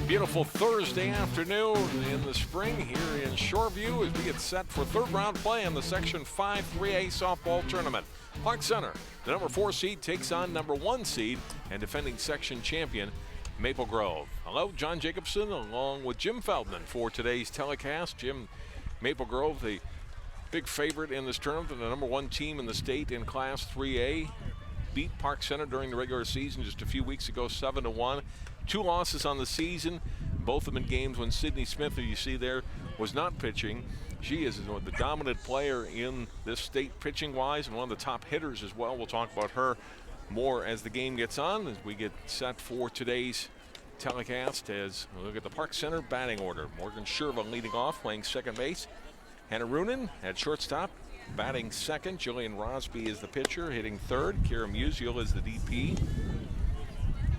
Beautiful Thursday afternoon in the spring here in Shoreview as we get set for third round play in the Section 5 3A softball tournament. Park Center, the number 4 seed, takes on number 1 seed and defending section champion Maple Grove. Hello, John Jacobson along with Jim Feldman for today's telecast. Jim, Maple Grove, the big favorite in this tournament, the number 1 team in the state in Class 3A, beat Park Center during the regular season just a few weeks ago, 7-1. 2 losses on the season, both of them in games when Sydney Smith, who you see there, was not pitching. She is the dominant player in this state pitching-wise and one of the top hitters as well. We'll talk about her more as the game gets on, as we get set for today's telecast as we look at the Park Center batting order. Morgan Sherva leading off, playing second base. Hannah Roonen at shortstop, batting second. Jillian Rosby is the pitcher, hitting third. Kira Musial is the DP.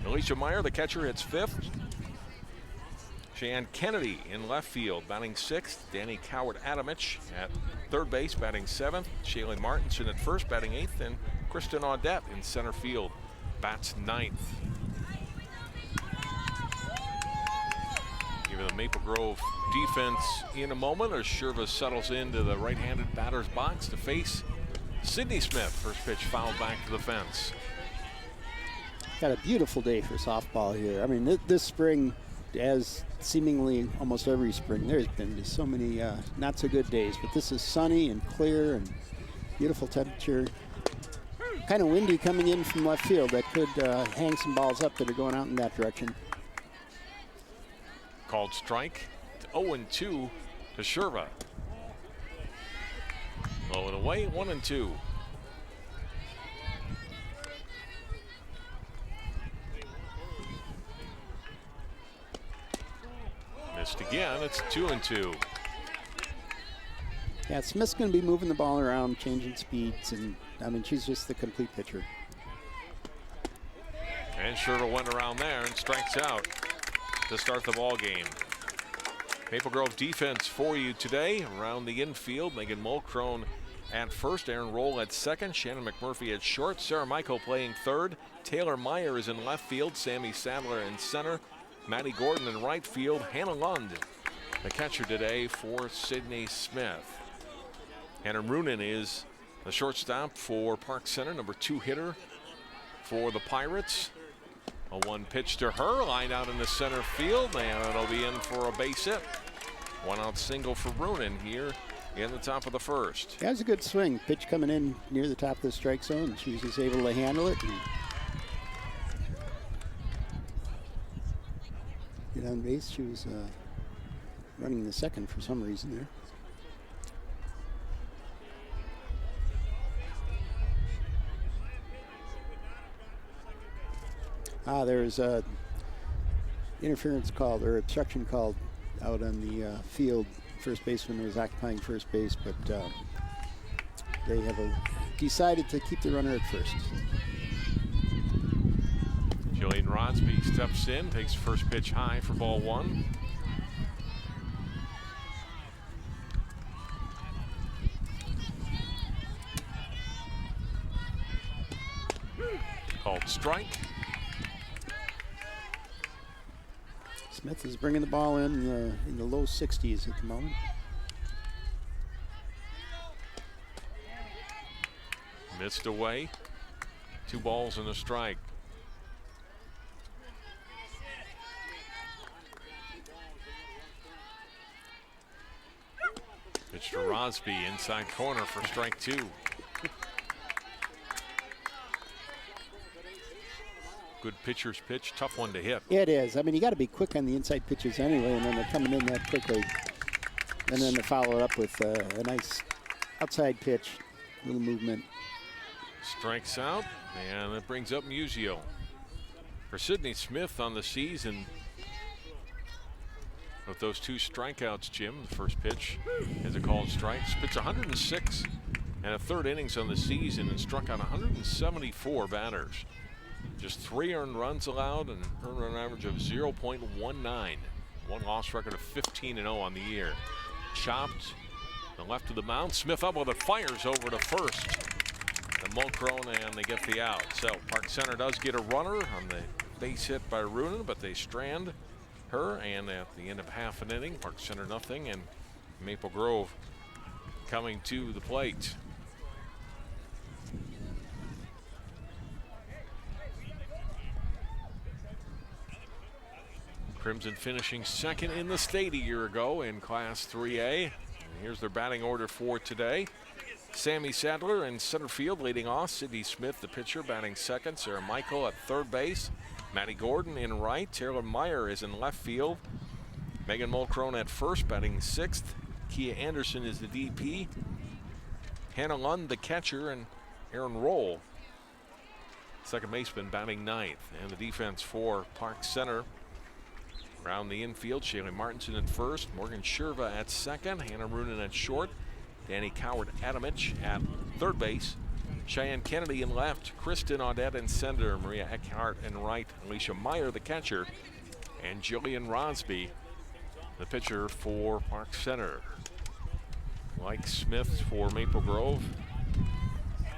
Alicia Meyer, the catcher, hits fifth. Cheyenne Kennedy in left field, batting sixth. Danny Coward-Adamich at third base, batting seventh. Shaylin Martinson at first, batting eighth. And Kristen Audette in center field, bats ninth. Give the Maple Grove defense in a moment as Sherva settles into the right-handed batter's box to face Sydney Smith. First pitch fouled back to the fence. Got a beautiful day for softball here. I mean, this spring, as seemingly almost every spring, there's been just so many not so good days, but this is sunny and clear and beautiful temperature. Kind of windy coming in from left field. That could hang some balls up that are going out in that direction. Called strike. 0-2 to Sherva. Low and away, 1-2. Missed again, it's 2-2. Yeah, Smith's going to be moving the ball around, changing speeds, and I mean, she's just the complete pitcher. And Sherva went around there and strikes out to start the ball game. Maple Grove defense for you today around the infield. Megan Mulcrone at first, Aaron Roll at second, Shannon McMurphy at short, Sarah Michael playing third, Taylor Meyer is in left field, Sammy Sadler in center, Maddie Gordon in right field, Hannah Lund, the catcher today for Sydney Smith. Hannah Roonen is the shortstop for Park Center, number 2 hitter for the Pirates. A 1 pitch to her, line out in the center field, and it'll be in for a base hit. 1 out single for Roonen here in the top of the first. Yeah, it was a good swing. Pitch coming in near the top of the strike zone. She was just able to handle it and get on base. She was running the second for some reason there. There's a interference called, or obstruction called, out on the field. First baseman was occupying first base, but they have decided to keep the runner at first. Jillian Rosby steps in, takes first pitch high for ball 1. Called strike. Smith is bringing the ball in the low 60s at the moment. Missed away. 2 balls and a strike. Pitch to Rosby, inside corner for strike 2. Good pitcher's pitch, tough one to hit. Yeah, it is. I mean, you got to be quick on the inside pitches anyway, and then they're coming in that quickly. And then to follow it up with a nice outside pitch, little movement. Strikes out, and it brings up Musio. For Sydney Smith on the season, with those 2 strikeouts, Jim, the first pitch is a called strike. Spits 106 and a third innings on the season and struck out 174 batters. Just 3 earned runs allowed and earned run average of 0.19. 1 loss record of 15-0 on the year. Chopped the left of the mound. Smith up with it, fires over to first. And Mulcrone, and they get the out. So Park Center does get a runner on the base hit by Roonen, but they strand her. And at the end of half an inning, Park Center nothing, and Maple Grove coming to the plate. Crimson finishing second in the state a year ago in Class 3A. And here's their batting order for today. Sammy Sadler in center field leading off. Sydney Smith, the pitcher, batting second. Sarah Michael at third base. Maddie Gordon in right. Taylor Meyer is in left field. Megan Mulcrone at first, batting sixth. Kia Anderson is the DP. Hannah Lund, the catcher, and Aaron Roll, second baseman, batting ninth. And the defense for Park Center. Around the infield, Shaylee Martinson at first, Morgan Sherva at second, Hannah Roonan at short, Danny Coward-Adamich at third base, Cheyenne Kennedy in left, Kristen Audette in center, Maria Eckhart in right, Alicia Meyer the catcher, and Jillian Rosby the pitcher for Park Center. Like Smith for Maple Grove,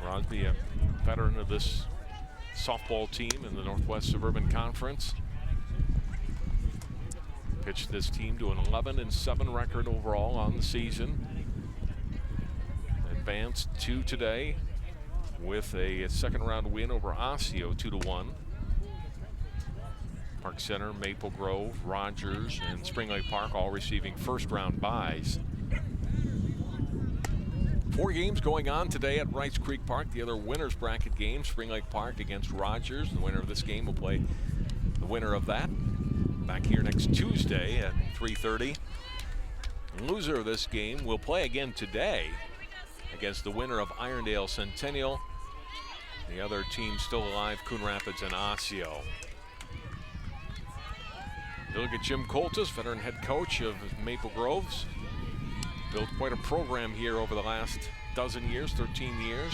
Rosby a veteran of this softball team in the Northwest Suburban Conference. Pitched this team to an 11-7 record overall on the season. Advanced to today with a second round win over Osseo 2-1. Park Center, Maple Grove, Rogers, and Spring Lake Park all receiving first round byes. 4 games going on today at Rice Creek Park. The other winners bracket game, Spring Lake Park against Rogers. The winner of this game will play the winner of that back here next Tuesday at 3:30. Loser of this game will play again today against the winner of Irondale Centennial. The other team still alive, Coon Rapids and Osseo. You look at Jim Coltis, veteran head coach of Maple Groves. Built quite a program here over the last dozen years, 13 years.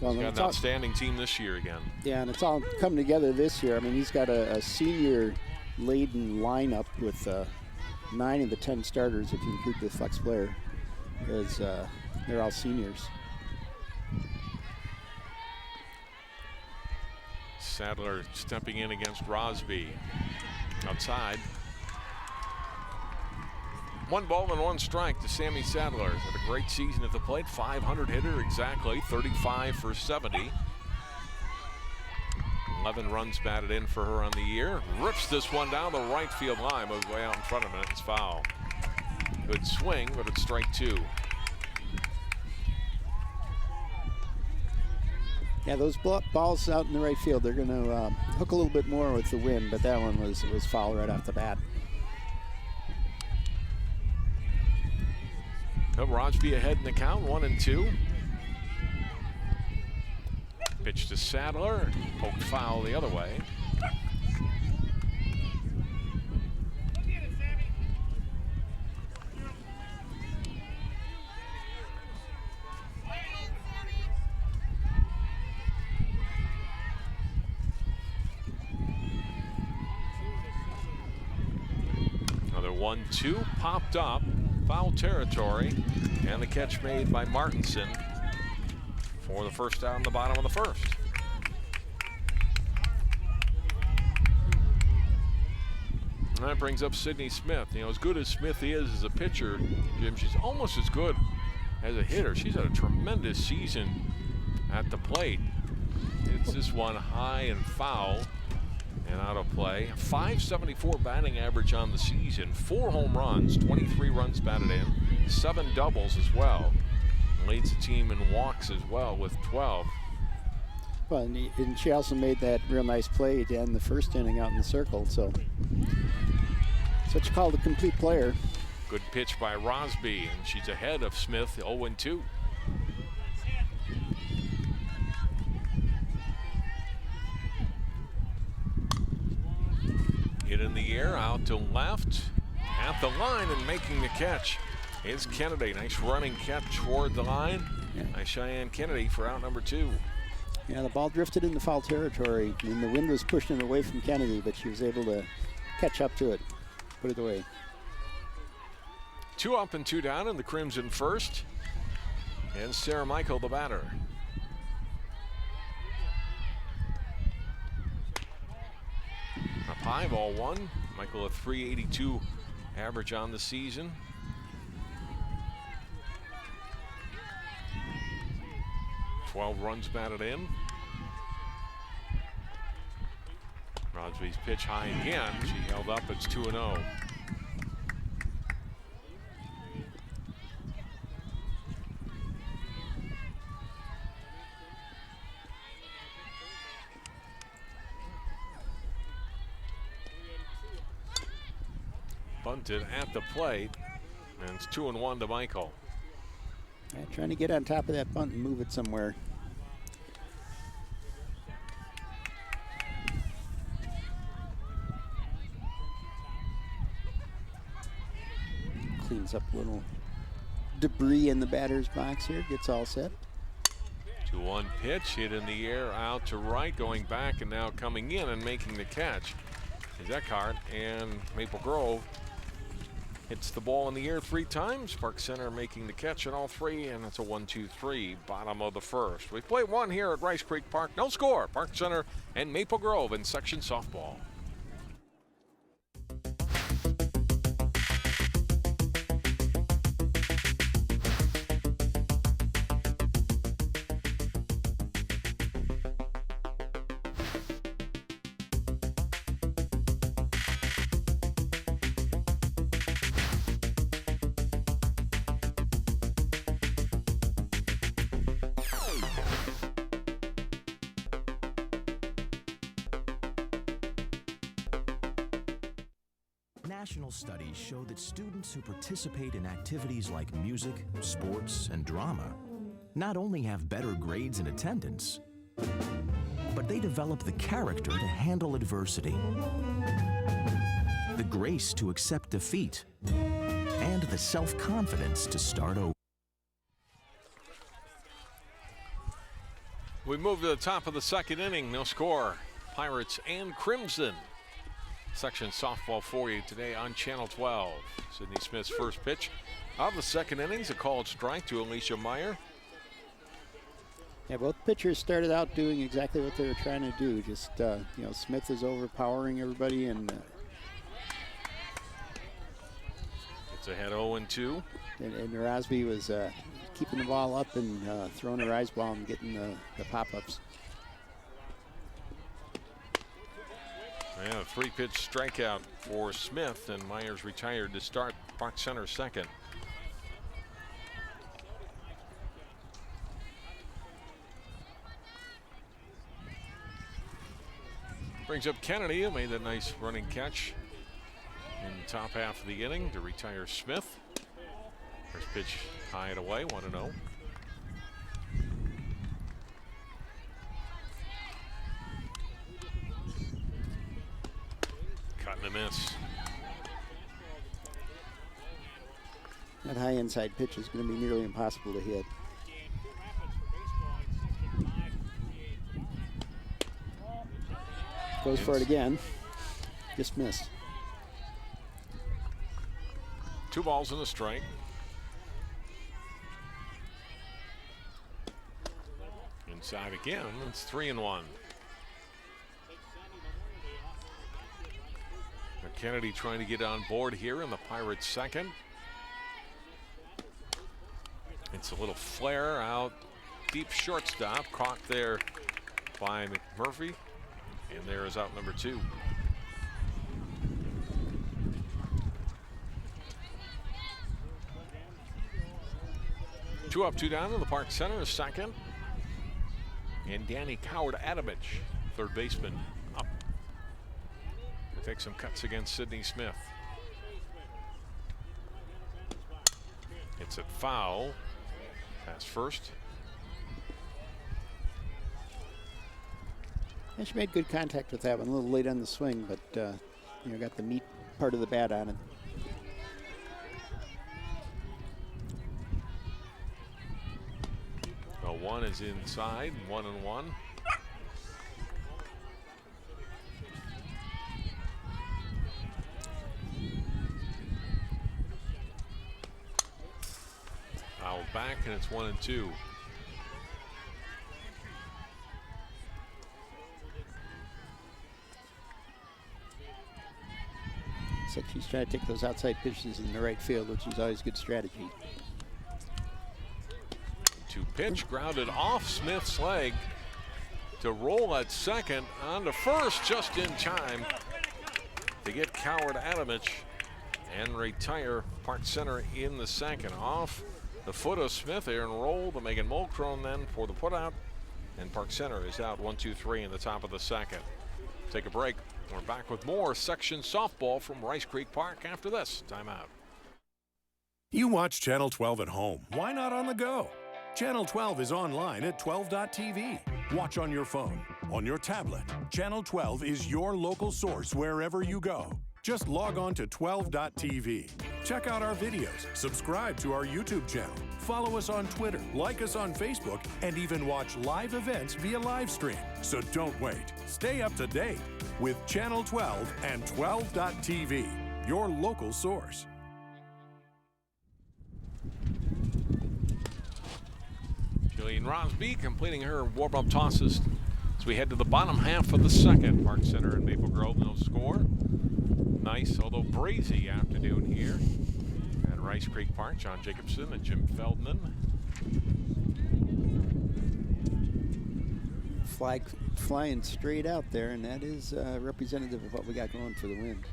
Well, He's got an outstanding team this year again. Yeah, and it's all come together this year. I mean, he's got a senior-laden lineup with 9 of the 10 starters, if you include the flex player, because they're all seniors. Sadler stepping in against Rosby. Outside. 1 ball and 1 strike to Sammy Sadler. Had a great season at the plate. 500 hitter exactly. 35 for 70. 11 runs batted in for her on the year. Rips this one down the right field line. Moves way out in front of it. It's foul. Good swing, but it's strike 2. Yeah, those balls out in the right field, they're going to hook a little bit more with the wind, but that one was foul right off the bat. Rosby ahead in the count, 1-2. Pitch to Sadler, poked foul the other way. Another 1-2 popped up, foul territory, and the catch made by Martinson for the first out in the bottom of the first. And that brings up Sydney Smith. You know, as good as Smith is as a pitcher, Jim, she's almost as good as a hitter. She's had a tremendous season at the plate. It's this one high and foul and out of play. 574 batting average on the season, 4 home runs, 23 runs batted in, 7 doubles as well. Leads the team in walks as well with 12. Well, and she also made that real nice play to end the first inning out in the circle. So, such a called a complete player. Good pitch by Rosby, and she's ahead of Smith, 0-2. Hit in the air, out to left, at the line, and making the catch is Kennedy. Nice running catch toward the line by Cheyenne Kennedy for out number 2. Yeah, the ball drifted into foul territory, and the wind was pushing it away from Kennedy, but she was able to catch up to it, put it away. 2 up and 2 down in the Crimson first, and Sarah Michael the batter. Up high, ball 1. Michael, a 382 average on the season. Twelve runs batted in. Crosby's pitch high again. She held up. It's 2-0. Bunted at the plate, and it's 2-1 to Michael. Yeah, trying to get on top of that bunt and move it somewhere. Cleans up a little debris in the batter's box here, gets all set. 2-1 pitch, hit in the air, out to right, going back, and now coming in and making the catch is Eckhart, and Maple Grove hits the ball in the air 3 times. Park Center making the catch on all 3, and it's a 1-2-3, bottom of the first. We play 1 here at Rice Creek Park. No score. Park Center and Maple Grove in section softball. National studies show that students who participate in activities like music, sports, and drama not only have better grades and attendance, but they develop the character to handle adversity, the grace to accept defeat, and the self-confidence to start over. We move to the top of the second inning. No score. Pirates and Crimson. Section softball for you today on Channel 12. Sydney Smith's first pitch of the second innings, a called strike to Alicia Meyer. Yeah, both pitchers started out doing exactly what they were trying to do. Just, you know, Smith is overpowering everybody, and it's ahead 0-2. And Rosby was keeping the ball up and throwing a rise ball and getting the pop-ups. Yeah, 3-pitch strikeout for Smith, and Myers retired to start Park Center second. Brings up Kennedy, who made that nice running catch in the top half of the inning to retire Smith. First pitch high and away, 1-0. Cutting a miss. That high inside pitch is going to be nearly impossible to hit. Goes for it again. Just missed. 2 balls and a strike. Inside again. It's 3-1. Kennedy trying to get on board here in the Pirates' second. It's a little flare out deep shortstop, caught there by McMurphy, and there is out number 2. Two up, 2 down in the Park Center, second. And Danny Coward-Adamich, third baseman, up. Take some cuts against Sydney Smith. It's a foul. Pass first. And she made good contact with that one. A little late on the swing, but you know, got the meat part of the bat on it. Well, 1 is inside, 1-1. Foul back, and it's 1-2. Looks like she's trying to take those outside pitches in the right field, which is always good strategy. 2-pitch grounded off Smith's leg to roll at second onto first just in time to get Coward Adamich and retire Park Center in the second. Off the foot of Smith, Aaron roll to Megan Mulcrone then for the putout, and Park Center is out 1-2-3 in the top of the second. Take a break. We're back with more section softball from Rice Creek Park after this timeout. You watch Channel 12 at home. Why not on the go? Channel 12 is online at 12.tv. Watch on your phone, on your tablet. Channel 12 is your local source wherever you go. Just log on to 12.tv. Check out our videos, subscribe to our YouTube channel, follow us on Twitter, like us on Facebook, and even watch live events via live stream. So don't wait. Stay up to date with Channel 12 and 12.tv, your local source. Jillian Rosby completing her warm-up tosses as we head to the bottom half of the second. Park Center and Maple Grove, no score. Nice, although breezy afternoon here at Rice Creek Park. John Jacobson and Jim Feldman. Flag flying straight out there, and that is representative of what we got going for the wind.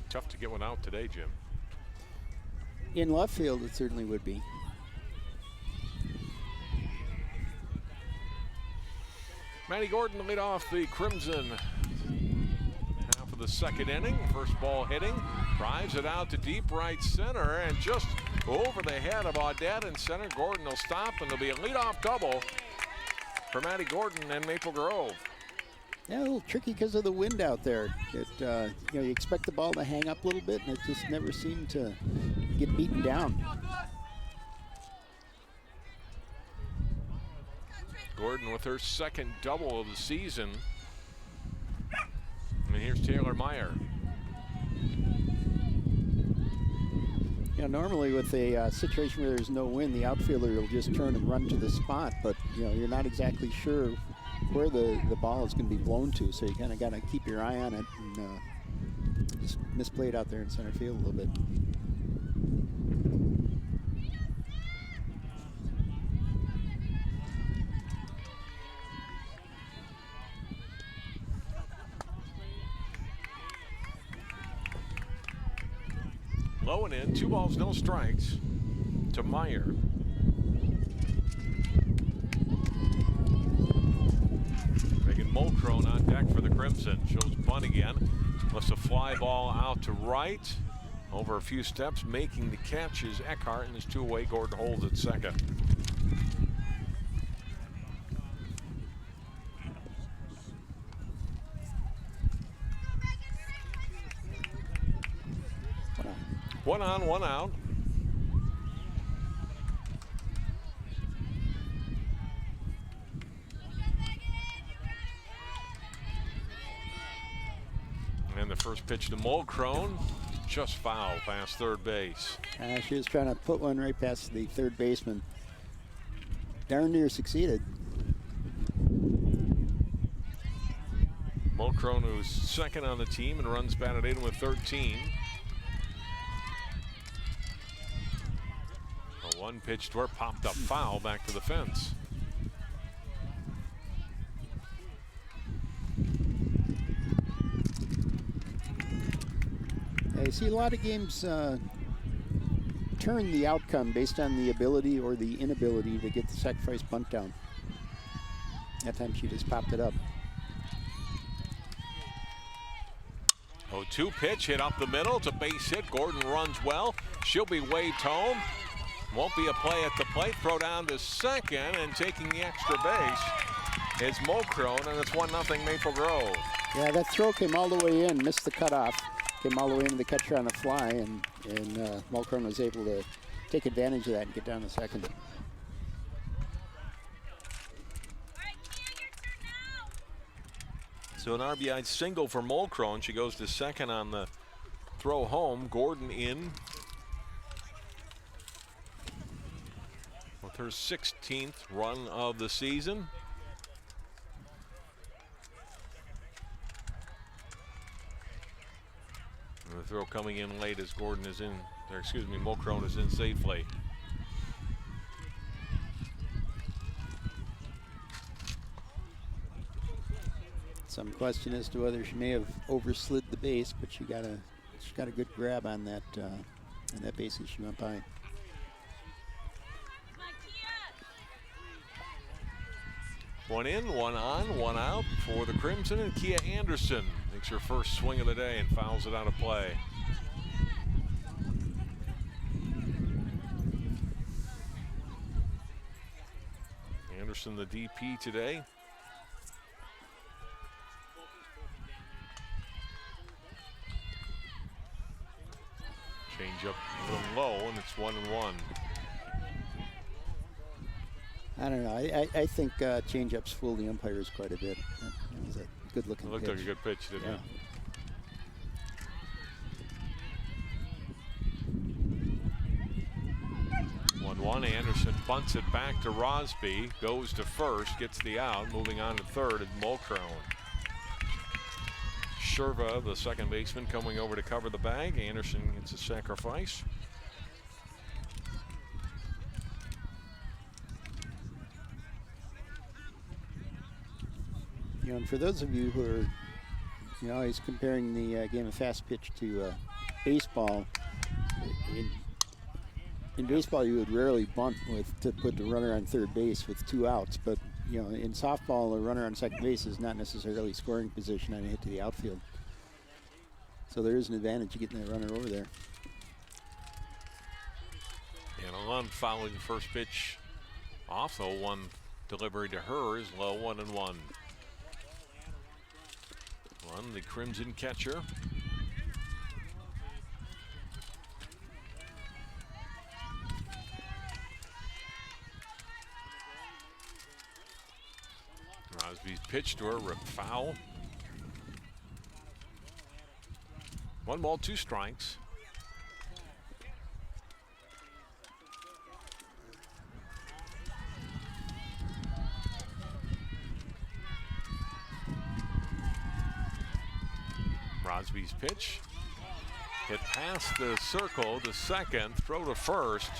Tough to get one out today, Jim. In left field, it certainly would be. Maddie Gordon to lead off the Crimson. Half of the second inning. First ball hitting. Drives it out to deep right center and just over the head of Audette in center. Gordon will stop and there'll be a leadoff double for Maddie Gordon and Maple Grove. Yeah, a little tricky because of the wind out there. You expect the ball to hang up a little bit, and it just never seemed to get beaten down. Gordon with her second double of the season. And here's Taylor Meyer. Yeah, normally with a situation where there's no wind, the outfielder will just turn and run to the spot, but you're not exactly sure where the ball is going to be blown to, so you kind of got to keep your eye on it and just misplay it out there in center field a little bit. Low and in, 2 balls, no strikes to Meyer. Megan Mulcrone on deck for the Crimson. Shows bunt again. Lifts a fly ball out to right. Over a few steps, making the catch is Eckhart, and his 2 away. Gordon holds at second. One on, one out. And the first pitch to Mulcrone, just foul past third base. She was trying to put one right past the third baseman. Darn near succeeded. Mulcrone, who's second on the team and runs batted in with 13. A one pitch to her, popped up foul back to the fence. You see a lot of games turn the outcome based on the ability or the inability to get the sacrifice bunt down. That time she just popped it up. 0-2 pitch hit up the middle. It's a base hit. Gordon runs well. She'll be waved home. Won't be a play at the plate. Throw down to second, and taking the extra base is Mulcrone, and it's 1-0 Maple Grove. Yeah, that throw came all the way in, missed the cutoff. Came all the way into the catcher on the fly, and Mulcrone was able to take advantage of that and get down to second. So an RBI single for Mulcrone. She goes to second on the throw home. Gordon in with her 16th run of the season. throw coming in late as Gordon is in, or excuse me, Mulcrone is in safely. Some question as to whether she may have overslid the base, but she got a good grab on that base as she went by. One in, one on, one out for the Crimson, and Kia Anderson makes her first swing of the day and fouls it out of play. Anderson, the DP today. Change up a little low, and it's 1-1. I don't know. I think change-ups fool the umpires quite a bit. That was a good-looking pitch. It looked like a good pitch, didn't it? 1-1. Anderson bunts it back to Rosby, goes to first, gets the out. Moving on to third is Mulcrone. Sherva, the second baseman, coming over to cover the bag. Anderson gets a sacrifice. You know, and for those of you who are, you know, always comparing the game of fast pitch to baseball, in baseball you would rarely bunt to put the runner on third base with 2 outs, but you know, in softball, a runner on second base is not necessarily scoring position on a hit to the outfield. So there is an advantage of getting that runner over there. And Alon following the first pitch off, though one delivery to her is low, 1-1. One, the Crimson catcher. Rosby's pitch to her, ripped foul. 1 ball, 2 strikes. Rosby's pitch. Hit past the circle to second, throw to first.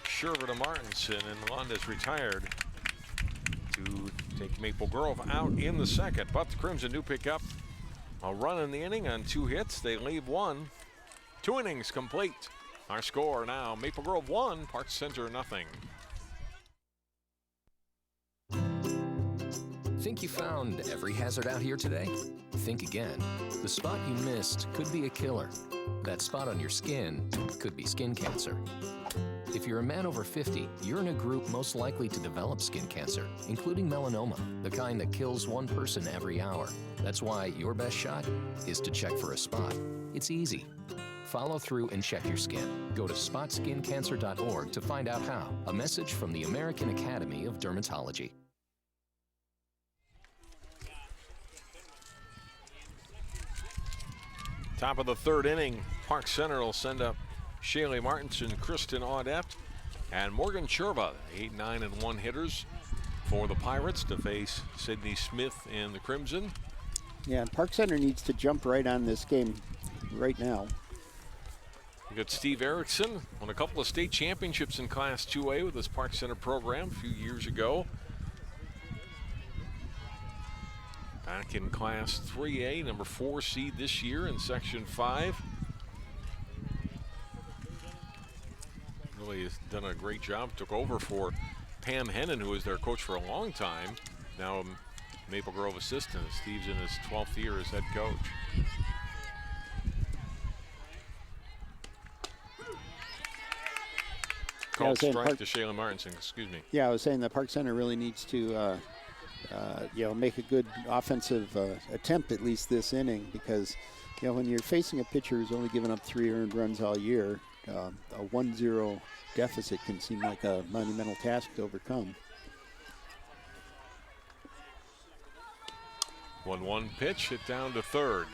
Sherva to Martinson, and Londa's retired to take Maple Grove out in the second. But the Crimson do pick up a run in the inning on 2 hits. They leave 1. 2 innings complete. Our score now, Maple Grove 1, Park Center 0. Think you found every hazard out here today? Think again. The spot you missed could be a killer. That spot on your skin could be skin cancer. If you're a man over 50, you're in a group most likely to develop skin cancer, including melanoma, the kind that kills 1 person every hour. That's why your best shot is to check for a spot. It's easy. Follow through and check your skin. Go to spotskincancer.org to find out how. A message from the American Academy of Dermatology. Top of the 3rd inning, Park Center will send up Shaylee Martinson, Kristen Audette, and Morgan Sherva, 8, 9, and 1 hitters for the Pirates to face Sydney Smith and the Crimson. Yeah, and Park Center needs to jump right on this game right now. We got Steve Erickson, won a couple of state championships in Class 2A with his Park Center program a few years ago. Back in Class 3A, number 4 seed this year in Section 5. Really has done a great job. Took over for Pam Hennon, who was their coach for a long time. Now a Maple Grove assistant. Steve's in his 12th year as head coach. Called strike to Shayla Martinson, excuse me. Yeah, I was saying that Park Center really needs to make a good offensive attempt at least this inning, because you know, when you're facing a pitcher who's only given up 3 earned runs all year, a 1-0 deficit can seem like a monumental task to overcome. 1-1 pitch, hit down to third.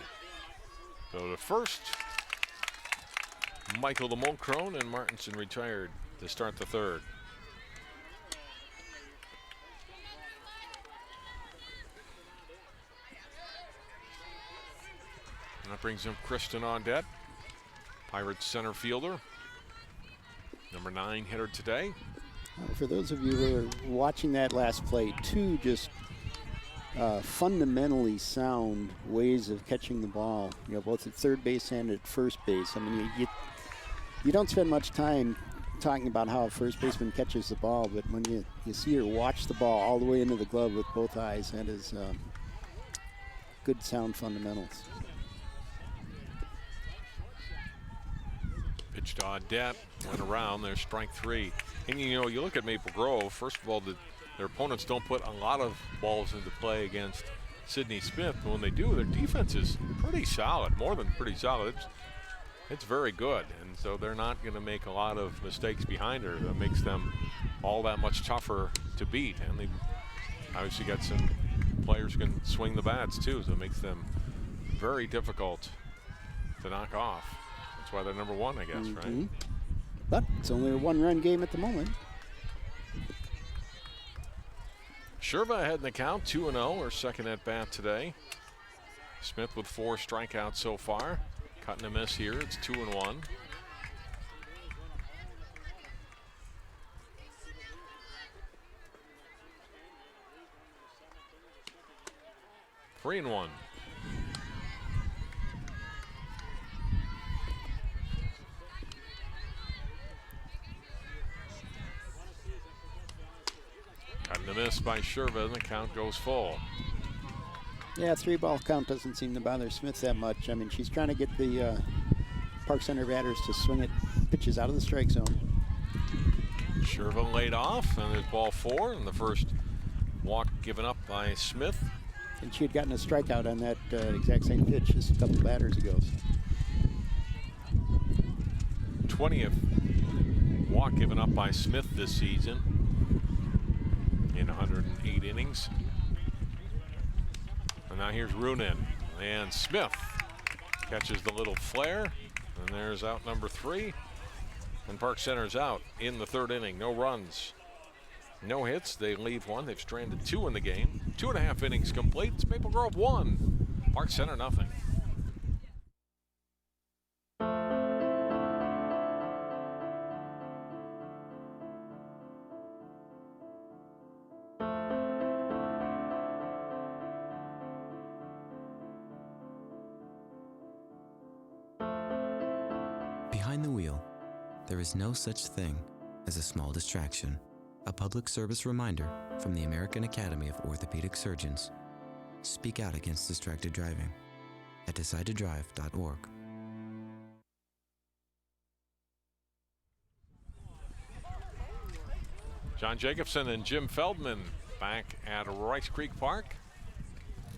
So to first, Michael the Mulcrone, and Martinson retired to start the third. And that brings him Kristen Audette. Pirates center fielder. Number 9 hitter today. For those of you who are watching that last play, two just fundamentally sound ways of catching the ball. You know, both at third base and at first base. I mean, you don't spend much time talking about how a first baseman catches the ball, but when you see her watch the ball all the way into the glove with both eyes, that is good sound fundamentals. Pitch to Audette, went around. There's strike 3. And you know, you look at Maple Grove. First of all, their opponents don't put a lot of balls into play against Sydney Smith, but when they do, their defense is pretty solid, more than pretty solid. It's very good, and so they're not going to make a lot of mistakes behind her. That makes them all that much tougher to beat. And they obviously got some players who can swing the bats too, so it makes them very difficult to knock off. That's why they're number 1, I guess, right? But it's only a 1-run game at the moment. Sherva ahead in the count, 2-0, her second at bat today. Smith with 4 strikeouts so far. Cut and a miss here, it's 2-1. Three and 1. Cut and a miss by Sherva, and the count goes full. Yeah, 3-ball count doesn't seem to bother Smith that much. I mean, she's trying to get the Park Center batters to swing it pitches out of the strike zone. Sherva laid off, and there's ball 4, and the first walk given up by Smith. And she had gotten a strikeout on that exact same pitch just a couple batters ago. 20th walk given up by Smith this season in 108 innings. And now here's Runin, and Smith catches the little flare, and there's out number 3. And Park Center's out in the 3rd inning. No runs, no hits. They leave 1. They've stranded 2 in the game. 2.5 innings complete. It's Maple Grove 1, Park Center nothing. Behind the wheel, there is no such thing as a small distraction. A public service reminder from the American Academy of Orthopedic Surgeons. Speak out against distracted driving at decidetodrive.org. John Jacobson and Jim Feldman back at Rice Creek Park.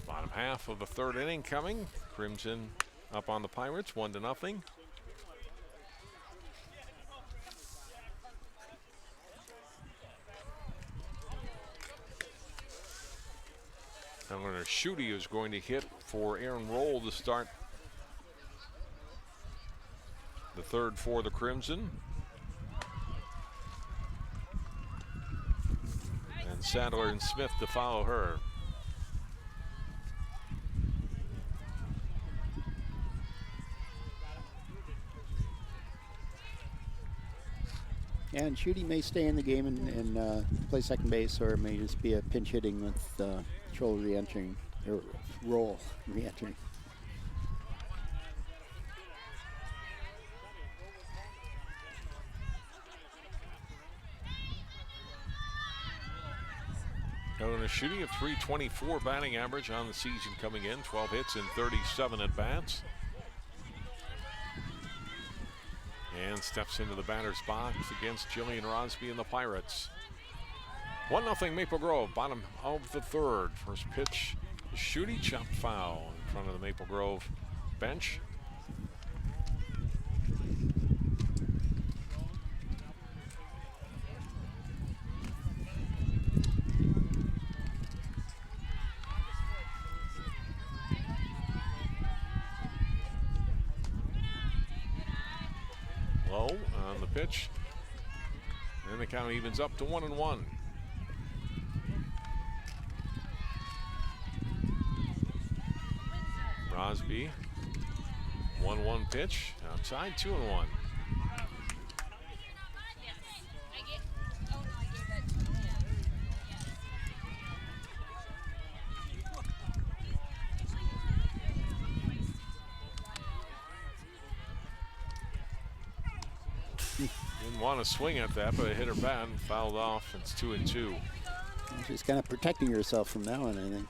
Bottom half of the 3rd inning coming. Crimson up on the Pirates, 1-0. Eleanor Schutte is going to hit for Aaron Roll to start the 3rd for the Crimson. And Sadler and Smith to follow her. Yeah, and Schutte may stay in the game and play second base, or it may just be a pinch hitting with Troll re-entering, or Roll re-entering. Eleanor Schutte, a .324 batting average on the season coming in, 12 hits in 37 at-bats. And steps into the batter's box against Jillian Rosby and the Pirates. 1-0 Maple Grove, bottom of the 3rd. First pitch, Schutte, chopped foul in front of the Maple Grove bench. Low on the pitch. And the count evens up to 1-1. Rosby 1-1 pitch outside, 2-1. Didn't want to swing at that, but it hit her bad and fouled off. It's 2-2. She's kind of protecting herself from that one, I think.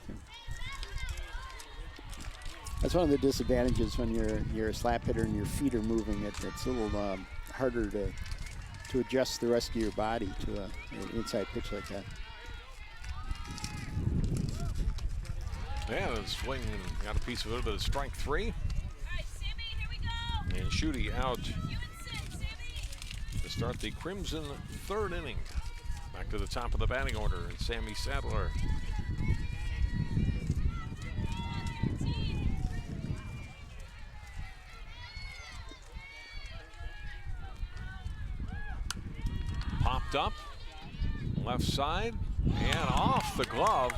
That's one of the disadvantages when you're a slap hitter and your feet are moving. It's a little harder to adjust the rest of your body to an inside pitch like that. Yeah, the swing got a piece of it, but it's strike 3. And Schutte out to start the Crimson third inning. Back to the top of the batting order, and Sammy Sadler. Popped up, left side, and off the glove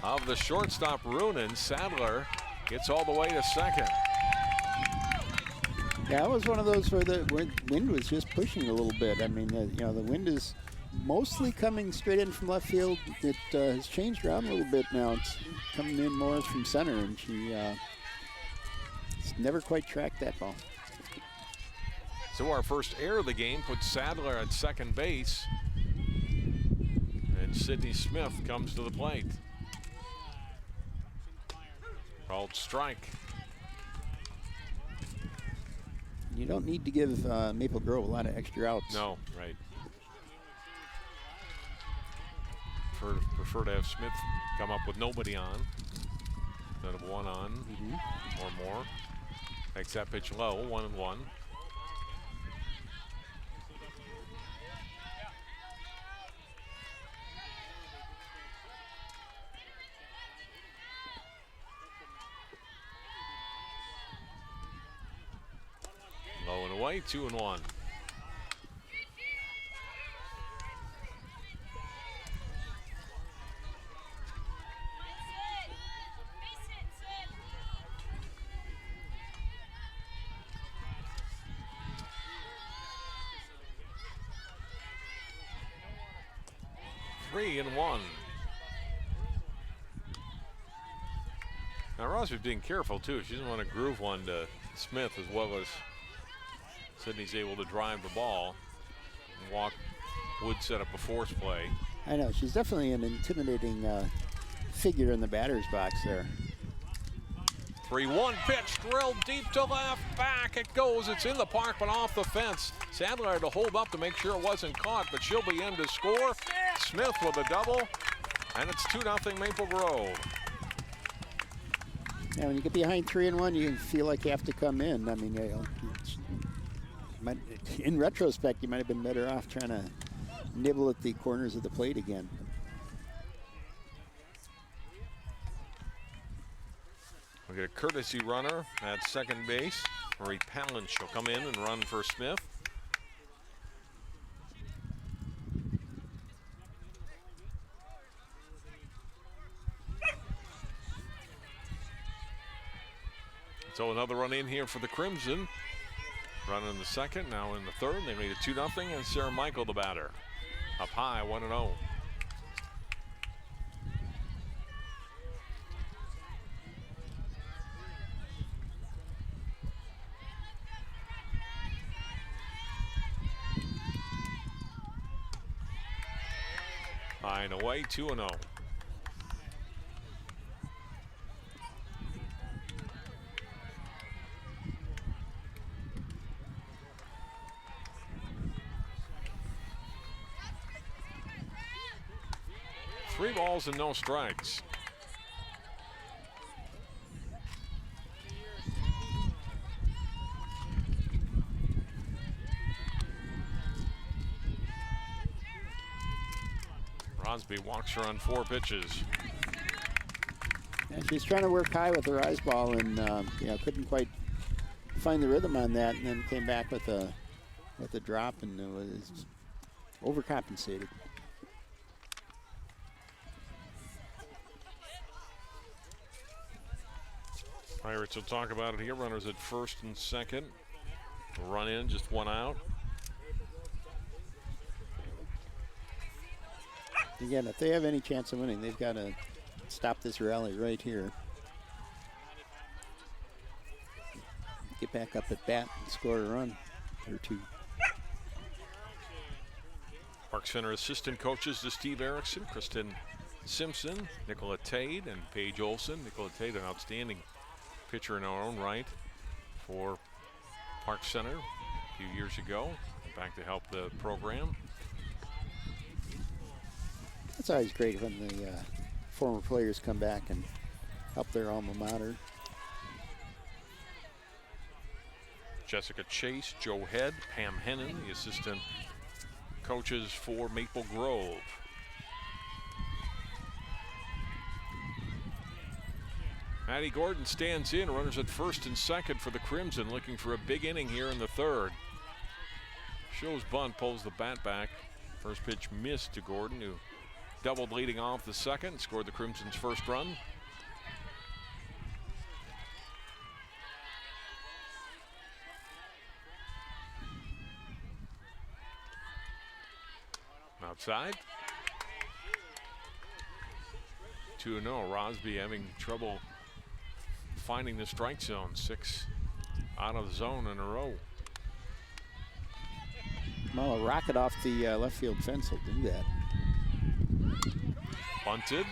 of the shortstop Roonan. Sadler gets all the way to second. Yeah, it was one of those where the wind was just pushing a little bit. I mean, the wind is mostly coming straight in from left field. It has changed around a little bit now. It's coming in more from center, and she never quite tracked that ball. So our first error of the game puts Sadler at second base, and Sydney Smith comes to the plate. Called strike. You don't need to give Maple Grove a lot of extra outs. No, right. Prefer to have Smith come up with nobody on instead of one on or more. Makes that pitch low, 1-1. Low and away, 2-1. Three and one. Now Rosby's being careful too. She doesn't want to groove one to Smith as well as Sydney's able to drive the ball and walk. Wood set up a force play. I know, she's definitely an intimidating figure in the batter's box there. 3-1 pitch, drilled deep to left, back it goes. It's in the park, but off the fence. Sadler had to hold up to make sure it wasn't caught, but she'll be in to score. Smith with a double, and it's 2-0 Maple Grove. Yeah, when you get behind 3-1, you feel like you have to come in. I mean, in retrospect, you might have been better off trying to nibble at the corners of the plate again. We'll get a courtesy runner at second base. Marie Palance will come in and run for Smith. So another run in here for the Crimson. Run in the second, now in the third. They lead it 2-0, and Sarah Michael the batter. Up high, 1-0. High and away, 2-0. Three balls and no strikes. Rosby walks her on 4 pitches. And she's trying to work high with her ice ball, and couldn't quite find the rhythm on that, and then came back with a drop, and it was overcompensated. Pirates will talk about it here. Runners at first and second. Run in, just one out. Again, if they have any chance of winning, they've got to stop this rally right here. Get back up at bat and score a run or two. Park Center assistant coaches to Steve Erickson, Kristen Simpson, Nicola Tade, and Paige Olson. Nicola Tade, an outstanding pitcher in our own right for Park Center a few years ago. Back to help the program. It's always great when the former players come back and help their alma mater. Jessica Chase, Joe Head, Pam Hennon, the assistant coaches for Maple Grove. Maddie Gordon stands in, runners at first and second for the Crimson, looking for a big inning here in the third. Shows bunt, pulls the bat back. First pitch missed to Gordon, who doubled leading off the second, scored the Crimson's first run. Outside. 2-0. Rosby having trouble finding the strike zone. 6 out of the zone in a row. Well, a rocket off the left field fence will do that. Bunted.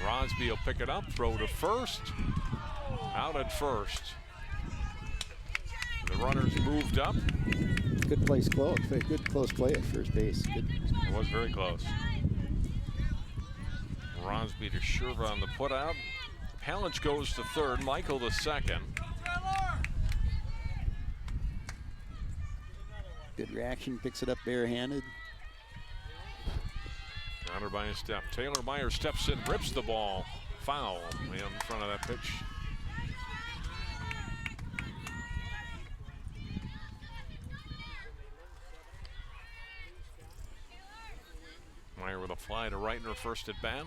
Rosby will pick it up, throw to first. Out at first. The runners moved up. Good place close. Good close play at first base. Good. It was very close. Rosby to Sherva on the putout. Pallich goes to third. Michael to second. Good reaction. Picks it up barehanded. Grounded by a step. Taylor Meyer steps in, rips the ball. Foul in front of that pitch. Meyer with a fly to right in her first at bat.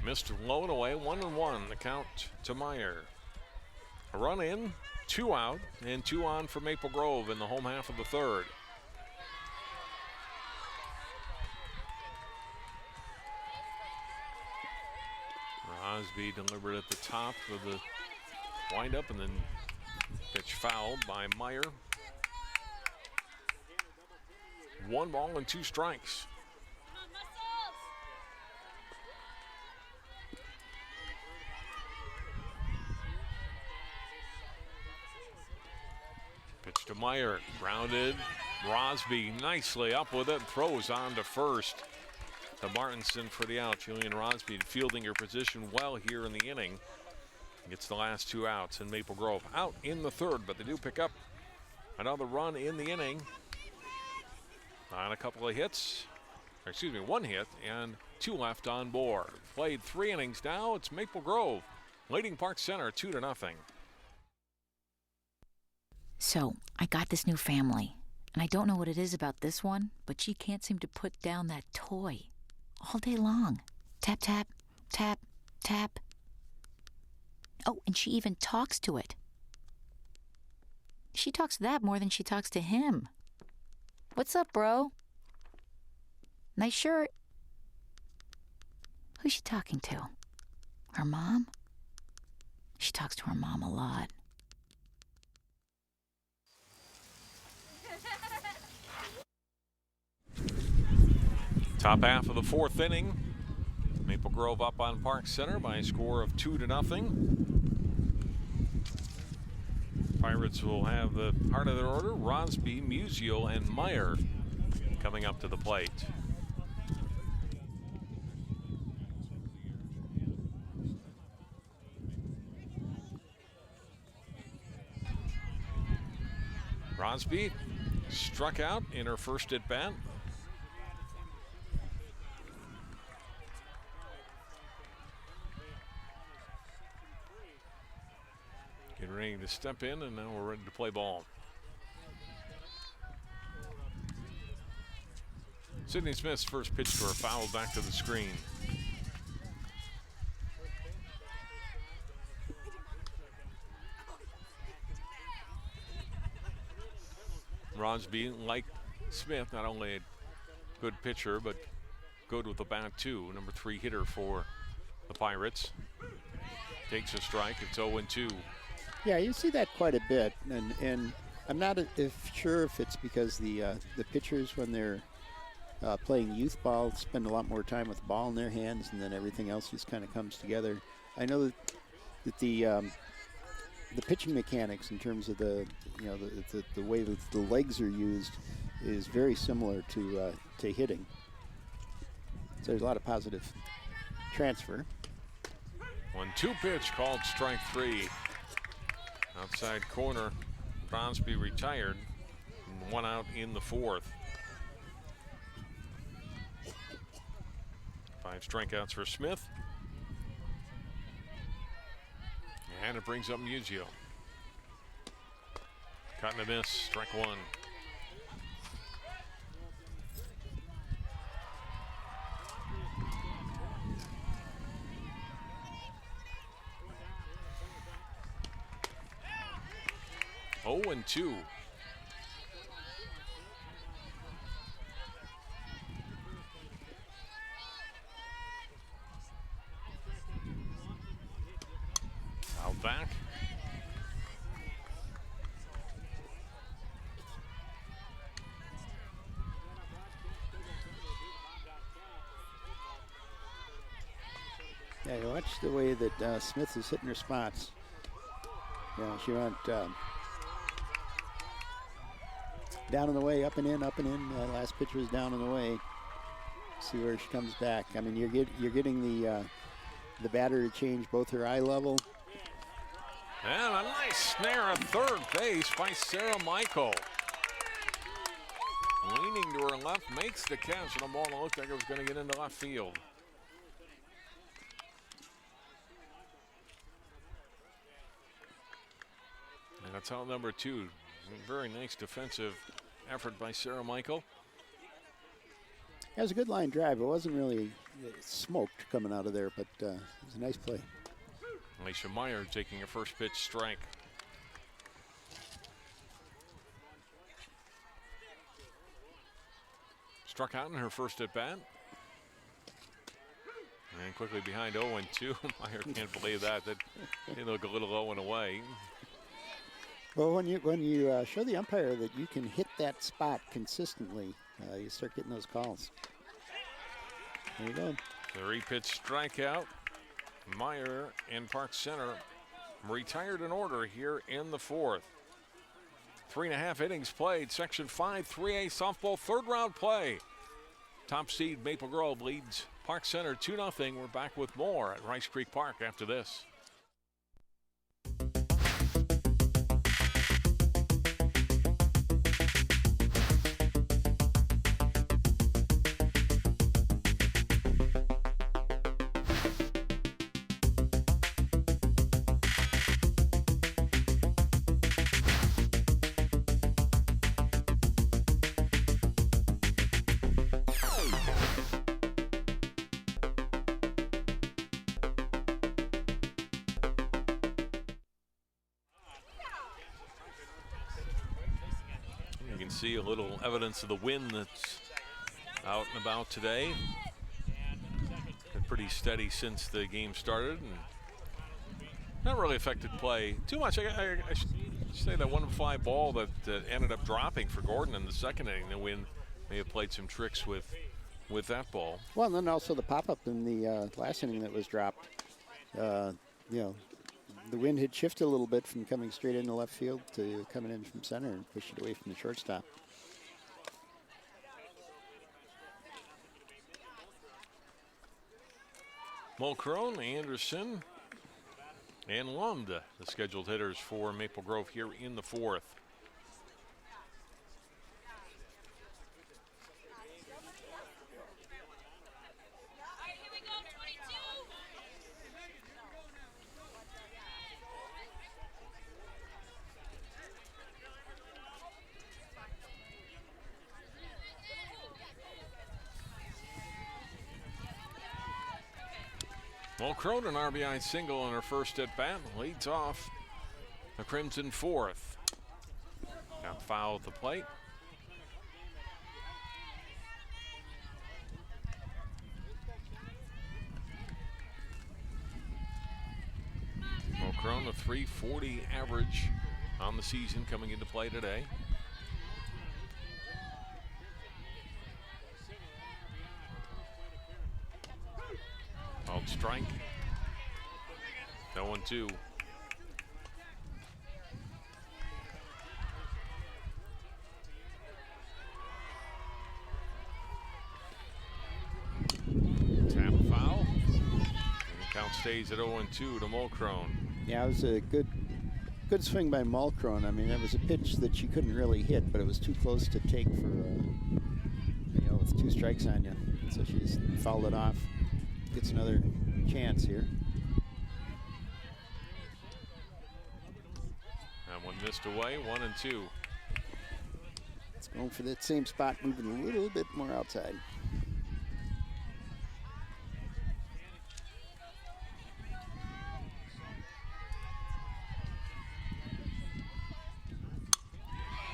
Missed low and away, 1-1 the count to Meyer. A run in, 2 out, and 2 on for Maple Grove in the home half of the third. Rosby delivered at the top of the windup and then pitch fouled by Meyer. 1 ball and 2 strikes. Pitch to Meyer, grounded. Rosby nicely up with it, throws on to first. To Martinson for the out. Julian Rosby fielding your position well here in the inning. Gets the last 2 outs, and Maple Grove out in the third, but they do pick up another run in the inning on a couple of hits. Or excuse me, 1 hit and 2 left on board. Played 3 innings now. It's Maple Grove leading Park Center 2-0. So, I got this new family, and I don't know what it is about this one, but she can't seem to put down that toy all day long. Tap, tap, tap, tap. Oh, and she even talks to it. She talks to that more than she talks to him. What's up, bro? Nice shirt. Who's she talking to? Her mom? She talks to her mom a lot. Top half of the 4th inning. Maple Grove up on Park Center by a score of 2-0. Pirates will have the heart of their order. Rosby, Musial, and Meyer coming up to the plate. Rosby struck out in her first at bat. Getting ready to step in, and now we're ready to play ball. Sidney Smith's first pitch to her foul back to the screen. Rosby, like Smith, not only a good pitcher, but good with the bat too. Number 3 hitter for the Pirates. Takes a strike. It's 0-2. Yeah, you see that quite a bit, and I'm not sure if it's because the pitchers, when they're playing youth ball, spend a lot more time with the ball in their hands, and then everything else just kind of comes together. I know that the pitching mechanics in terms of the way that the legs are used is very similar to hitting. So there's a lot of positive transfer. 1-2 pitch called strike 3. Outside corner, Bronsby retired. 1 out in the 4th. 5 strikeouts for Smith. And it brings up Muzio. Cut and a miss, strike 1. Oh, and 2. Out back. Yeah, you watch the way that Smith is hitting her spots. Yeah, she went down and away, up and in, up and in. Last pitch was down and away. See where she comes back. I mean, you're getting the batter to change both her eye level. And a nice snare at third base by Sarah Michael. Leaning to her left, makes the catch, and the ball looked like it was going to get into left field. And that's out number 2. Very nice defensive effort by Sarah Michael. It was a good line drive. It wasn't really smoked coming out of there, but it was a nice play. Alicia Meyer taking her first pitch strike. Struck out in her first at bat. And quickly behind 0-2. Meyer can't believe that. That they look a little low and away. Well, when you show the umpire that you can hit that spot consistently, you start getting those calls. There you go. 3-pitch strikeout. Meyer in Park Center retired in order here in the 4th. 3.5 innings played. Section 5 3A softball 3rd round play. Top seed Maple Grove leads Park Center 2-0. We're back with more at Rice Creek Park after this. See a little evidence of the wind that's out and about today. Been pretty steady since the game started and not really affected play too much. I should say that one fly ball that ended up dropping for Gordon in the second inning. The wind may have played some tricks with that ball. Well, and then also the pop-up in the last inning that was dropped. The wind had shifted a little bit from coming straight into left field to coming in from center and pushed it away from the shortstop. Mulcrone, Anderson, and Lund, the scheduled hitters for Maple Grove here in the 4th. Mulcrone, an RBI single on her first at bat, leads off the Crimson fourth. Got foul at the plate. Mulcrone, a .340 average on the season coming into play today. Called strike. 0-2. Tap foul. And the count stays at 0-2 to Mulcrone. Yeah, it was a good swing by Mulcrone. I mean, that was a pitch that she couldn't really hit, but it was too close to take for, with 2 strikes on you. So she just fouled it off. Gets another chance here. That one missed away, 1-2. It's going for that same spot, moving a little bit more outside.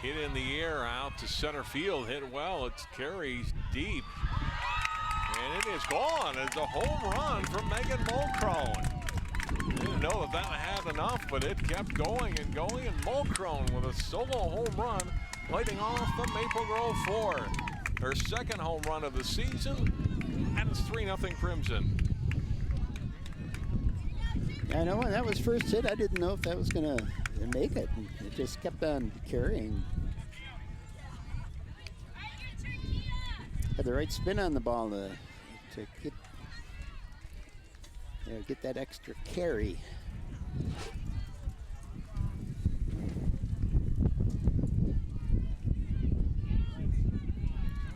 Hit in the air out to center field, hit well, it's carries deep. And it is gone. It's a home run from Megan Mulcrone. Didn't know that had enough, but it kept going and going. And Mulcrone with a solo home run, lighting off the Maple Grove fourth. Her second home run of the season, and it's 3-0 Crimson. I know when that was first hit, I didn't know if that was going to make it. It just kept on carrying. Had the right spin on the ball to get that extra carry.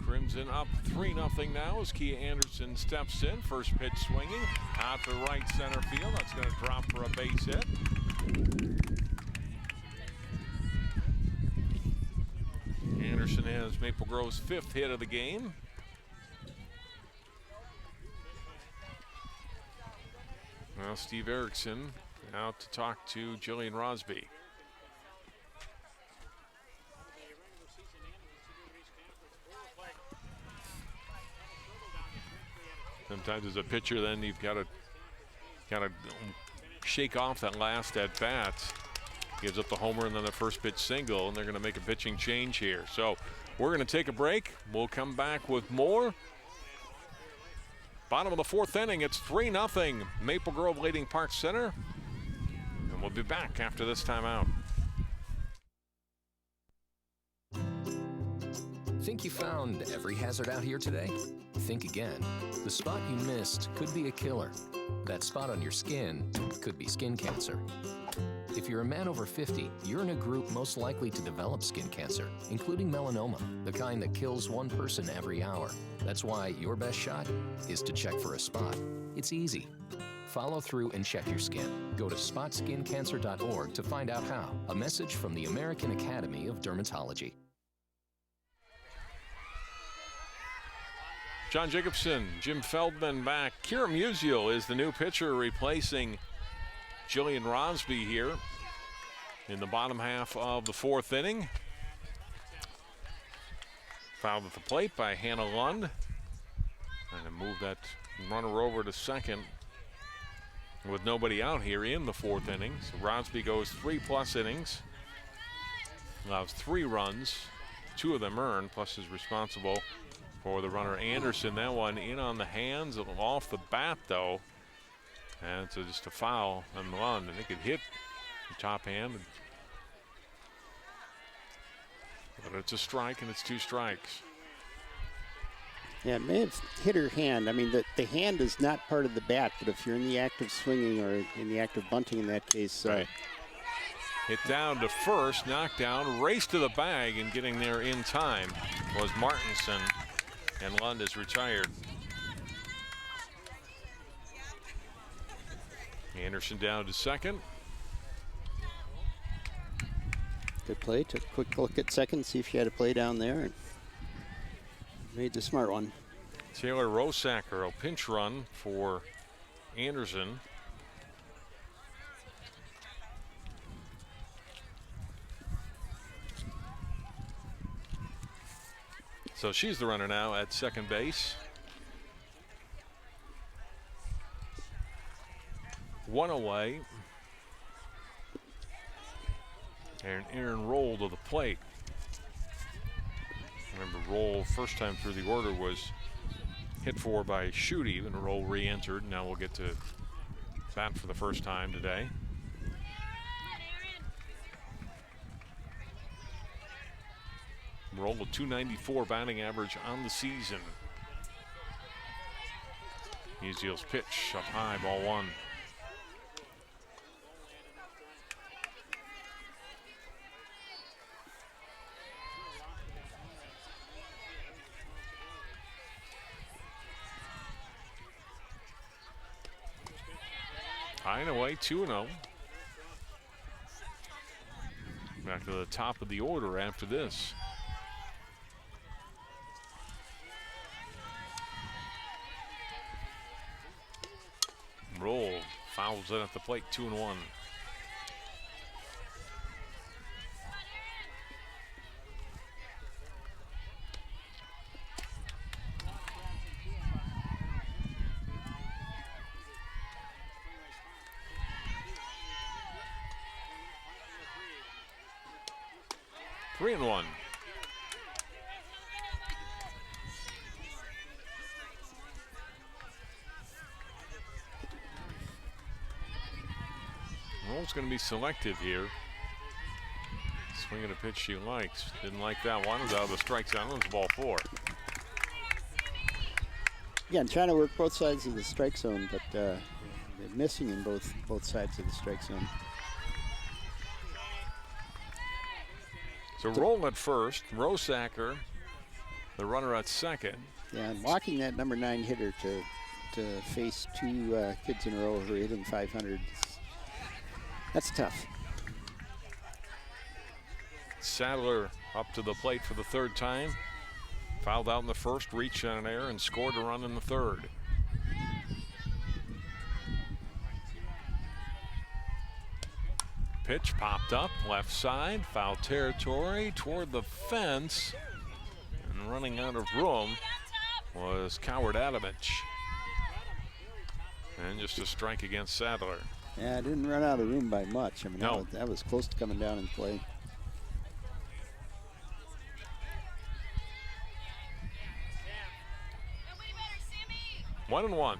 Crimson up 3-0 now as Kia Anderson steps in. First pitch swinging out to right center field. That's going to drop for a base hit. Anderson has Maple Grove's 5th hit of the game. Now Steve Erickson out to talk to Jillian Rosby. Sometimes as a pitcher, then you've got to kind of shake off that last at bat. Gives up the homer and then the first pitch single, and they're going to make a pitching change here. So we're going to take a break. We'll come back with more. Bottom of the 4th inning, it's 3-0 Maple Grove leading Park Center. And we'll be back after this timeout. Think you found every hazard out here today? Think again. The spot you missed could be a killer. That spot on your skin could be skin cancer. If you're a man over 50, you're in a group most likely to develop skin cancer, including melanoma, the kind that kills 1 person every hour. That's why your best shot is to check for a spot. It's easy. Follow through and check your skin. Go to spotskincancer.org to find out how. A message from the American Academy of Dermatology. John Jacobson, Jim Feldman back. Kira Musial is the new pitcher replacing Jillian Rosby here in the bottom half of the 4th inning. Fouled at the plate by Hannah Lund. Trying to move that runner over to second with nobody out here in the 4th inning. So Rosby goes 3+ innings. Allows 3 runs, 2 of them earned, plus is responsible for the runner Anderson. That one in on the hands off the bat though. And it's just a foul on Lund, and it could hit the top hand. But it's a strike, and it's 2 strikes. Yeah, it may have hit her hand. I mean, the hand is not part of the bat, but if you're in the act of swinging or in the act of bunting in that case. Right. Hit down to first, knocked down, race to the bag, and getting there in time was Martinson, and Lund is retired. Anderson down to second. Good play. Took a quick look at second, see if she had a play down there, and made the smart one. Taylor Rosacker, a pinch run for Anderson. So she's the runner now at second base. One away. And Aaron Roll to the plate. Remember, Roll first time through the order was hit for by Schutte, and Roll re-entered. Now we'll get to bat for the first time today. Roll with .294 batting average on the season. Musial's pitch up high, ball one. High and away, 2-0. Back to the top of the order after this. Roll fouls it at the plate, 2-1. Three and one. Roll's going to be selective here. Swinging a pitch she likes. Didn't like that one. It was out of the strike zone. It was ball four. Again, trying to work both sides of the strike zone, but they're missing in both sides of the strike zone. So Roll at first, Rosacker, the runner at second. Yeah, and walking that number 9 hitter to face two kids in a row who are hitting 500, that's tough. Sadler up to the plate for the third time. Fouled out in the first, reached on an error, and scored a run in the third. Pitch popped up, left side, foul territory toward the fence. And running out of room was Coward Adamich. And just a strike against Sadler. Yeah, it didn't run out of room by much. I mean, no. that was close to coming down in play. One and one.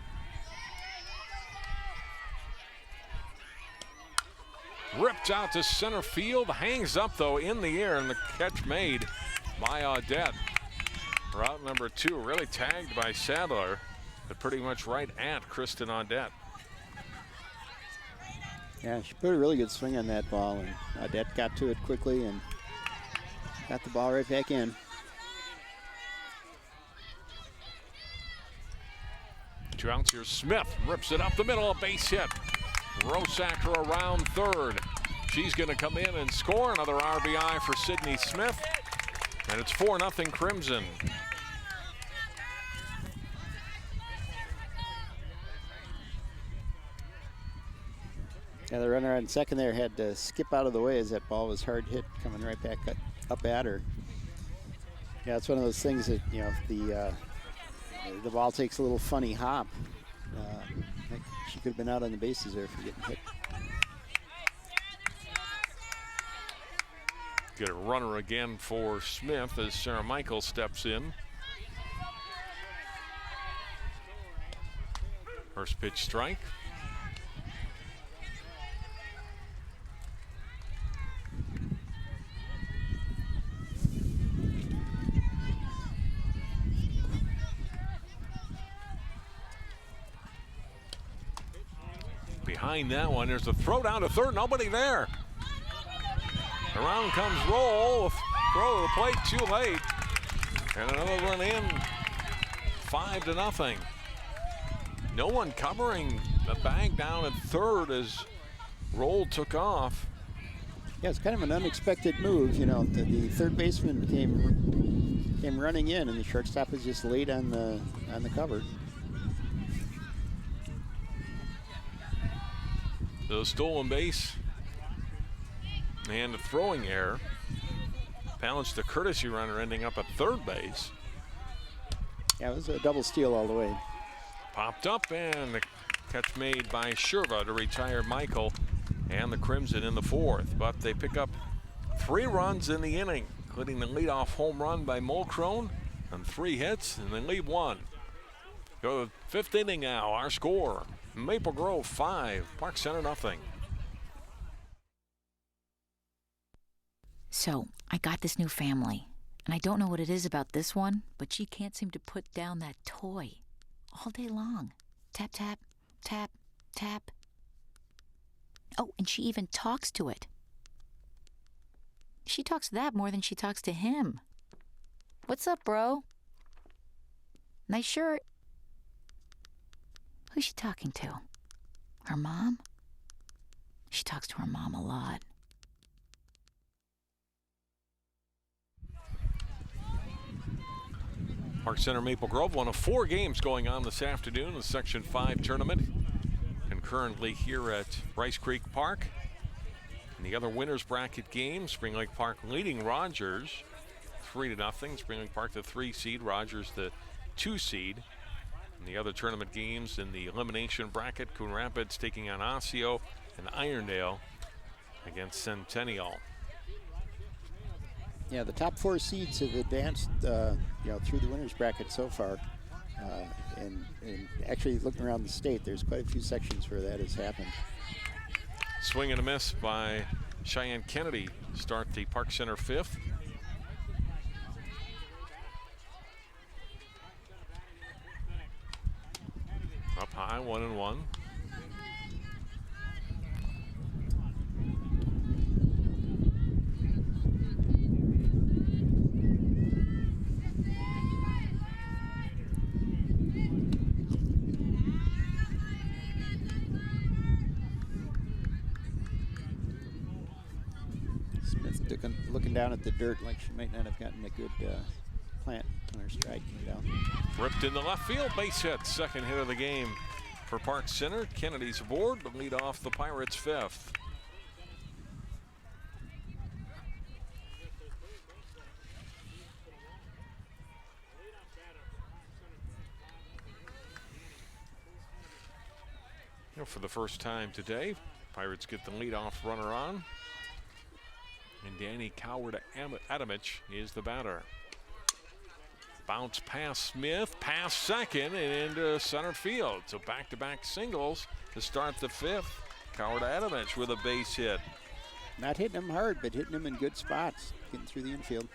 Ripped out to center field, hangs up though in the air, and the catch made by Audette. Route number 2, really tagged by Sadler, but pretty much right at Kristen Audette. Yeah, she put a really good swing on that ball, and Audette got to it quickly and got the ball right back in. Two outs here. Smith rips it up the middle, a base hit. Rosacker around third. She's going to come in and score another RBI for Sydney Smith. And it's 4-0 Crimson. Yeah, the runner on second there had to skip out of the way as that ball was hard hit, coming right back up at her. Yeah, it's one of those things that, you know, if the ball takes a little funny hop, she could have been out on the bases there for getting hit. Get a runner again for Smith as Sarah Michael steps in. First pitch strike. Behind that one, there's a throw down to third, nobody there. Around comes Roll, throw to the plate too late. And another run in, 5-0. No one covering the bag down at third as Roll took off. Yeah, it's kind of an unexpected move. You know, the third baseman came running in, and the shortstop was just late on the cover. The stolen base and the throwing error balanced the courtesy runner ending up at third base. Yeah, it was a double steal all the way. Popped up and the catch made by Sherva to retire Michael and the Crimson in the fourth. But they pick up 3 runs in the inning, including the leadoff home run by Mulcrone and 3 hits, and they leave 1. Go to the 5th inning now. Our score, Maple Grove 5, Park Center nothing. So, I got this new family, and I don't know what it is about this one, but she can't seem to put down that toy all day long. Tap, tap, tap, tap. Oh, and she even talks to it. She talks to that more than she talks to him. What's up, bro? Nice shirt. Who's she talking to? Her mom? She talks to her mom a lot. Park Center Maple Grove, one of 4 games going on this afternoon in the Section 5 tournament. Concurrently here at Rice Creek Park. In the other winners bracket game, Spring Lake Park leading Rogers 3-0. Spring Lake Park the 3 seed, Rogers the 2 seed. In the other tournament games in the elimination bracket, Coon Rapids taking on Osseo and Irondale against Centennial. Yeah, the top 4 seeds have advanced, through the winners bracket so far. And actually looking around the state, there's quite a few sections where that has happened. Swing and a miss by Cheyenne Kennedy. Start the Park Center 5th. Up high, 1-1. Looking down at the dirt like she might not have gotten a good plant on her stride coming down. Ripped in the left field, base hit. Second hit of the game for Park Center. Kennedy's aboard to lead off the Pirates' 5th. For the first time today, Pirates get the leadoff runner on. And Danny Coward-Adamich is the batter. Bounce past Smith, past second, and into center field. So back-to-back singles to start the 5th. Coward-Adamich with a base hit. Not hitting him hard, but hitting him in good spots, getting through the infield.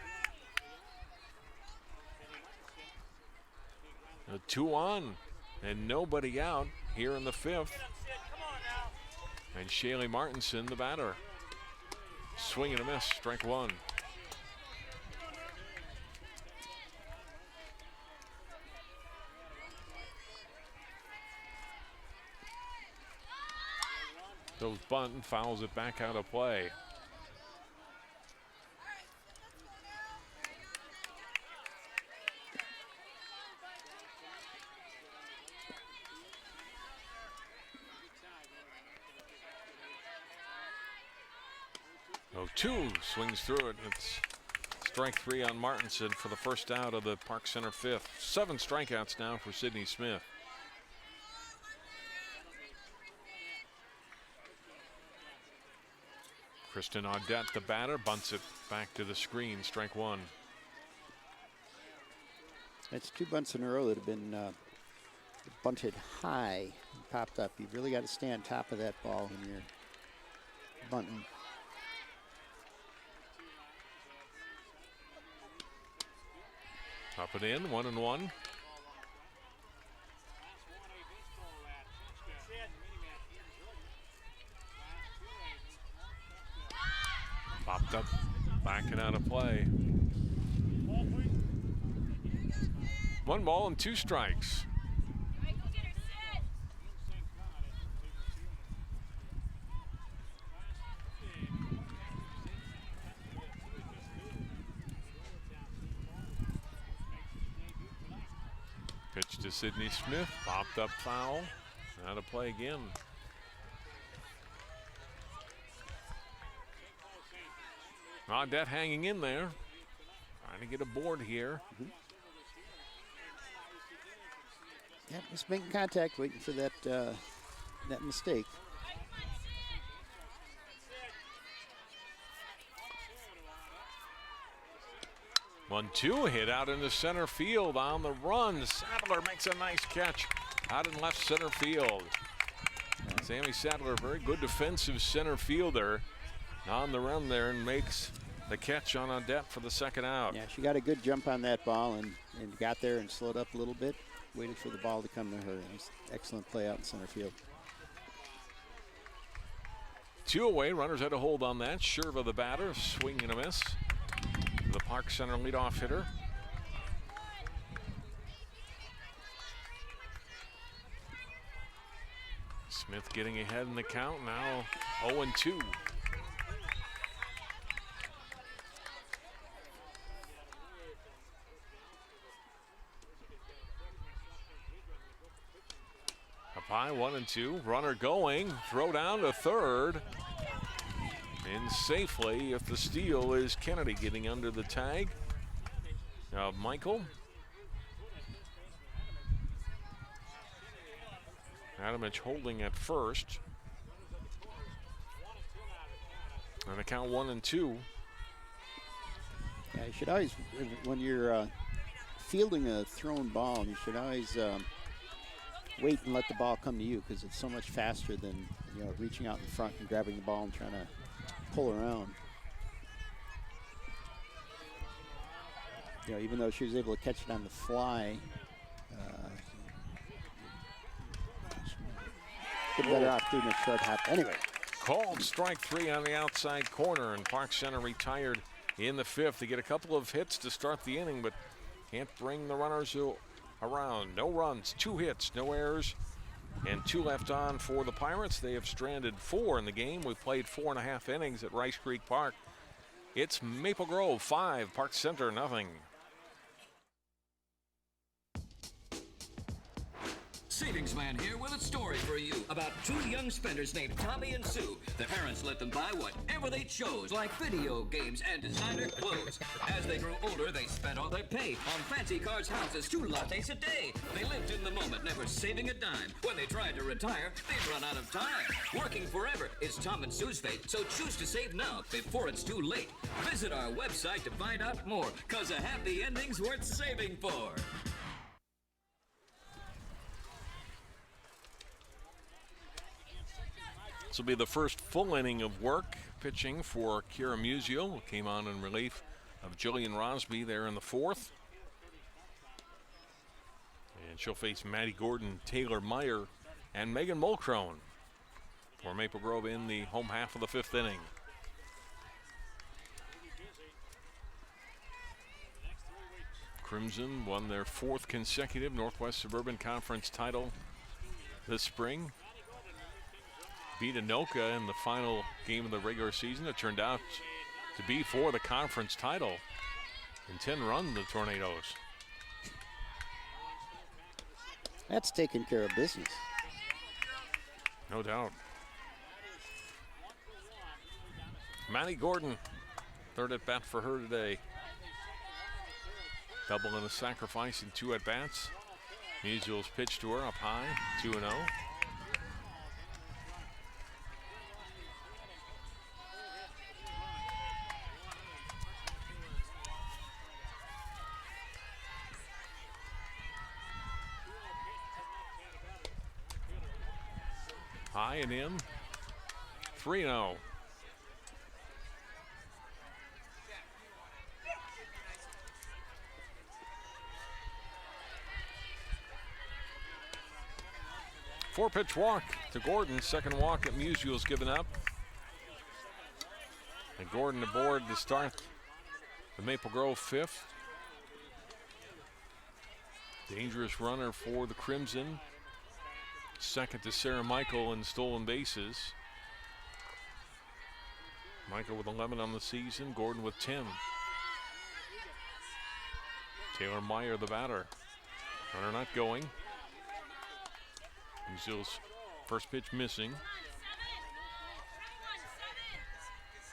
A 2-on, and nobody out here in the 5th. And Shaylee Martinson, the batter. Swing and a miss, strike 1. Goes bunt and fouls it back out of play. Oh, 2 swings through it. It's strike 3 on Martinson for the first out of the Park Center 5th. 7 strikeouts now for Sydney Smith. Kristen Audette, the batter, bunts it back to the screen. Strike 1. That's 2 bunts in a row that have been bunted high and popped up. You really got to stay on top of that ball when you're bunting. Up and in, 1-1. Popped up, backing out of play. 1 ball and 2 strikes. Pitch to Sydney Smith, popped up foul, out of play again. Audette hanging in there, trying to get a board here. Yeah, just making contact, waiting for that that mistake. 1-2 hit out into center field on the run. Sadler makes a nice catch out in left center field. Sammy Sadler, very good defensive center fielder, on the run there and makes the catch on Audette for the second out. Yeah, she got a good jump on that ball and got there and slowed up a little bit, waited for the ball to come to her. It was an excellent play out in center field. 2 away, runners had a hold on that. Sherva the batter, swing and a miss. The Park Center leadoff hitter. Smith getting ahead in the count, now 0-2. Up high, 1-2. Runner going, throw down to third. In safely, if the steal is Kennedy getting under the tag of Michael. Adamich holding at first. And the count 1-2. Yeah, you should always, when you're fielding a thrown ball, you should always wait and let the ball come to you, because it's so much faster than reaching out in front and grabbing the ball and trying to pull around. Even though she was able to catch it on the fly, get better off doing a short hop. Anyway. Called strike 3 on the outside corner, and Park Center retired in the 5th. They get a couple of hits to start the inning, but can't bring the runners around. No runs, 2 hits, no errors, and 2 left on for the Pirates. They have stranded 4 in the game. We've played 4.5 innings at Rice Creek Park. It's Maple Grove 5, Park Center nothing. Savings Man here with a story for you about 2 young spenders named Tommy and Sue. Their parents let them buy whatever they chose, like video games and designer clothes. As they grew older, they spent all their pay on fancy cars, houses, 2 lattes a day. They lived in the moment, never saving a dime. When they tried to retire, they'd run out of time. Working forever is Tom and Sue's fate, so choose to save now before it's too late. Visit our website to find out more, 'cause a happy ending's worth saving for. This will be the first full inning of work pitching for Kira Musio, who came on in relief of Jillian Rosby there in the 4th. And she'll face Maddie Gordon, Taylor Meyer, and Megan Mulcrone for Maple Grove in the home half of the 5th inning. Crimson won their 4th consecutive Northwest Suburban Conference title this spring. Beat Anoka in the final game of the regular season. It turned out to be for the conference title. In 10 run, the Tornadoes. That's taking care of business. No doubt. Maddie Gordon, 3rd at bat for her today. Double and a sacrifice in 2 at bats. Musil's pitch to her up high, 2-0. High and in, 3-0. Four-pitch walk to Gordon. Second walk that Musio's given up. And Gordon aboard to start the Maple Grove 5th. Dangerous runner for the Crimson. Second to Sarah Michael in stolen bases. Michael with 11 on the season, Gordon with 10. Taylor Meyer, the batter. Runner not going. Musil's first pitch missing.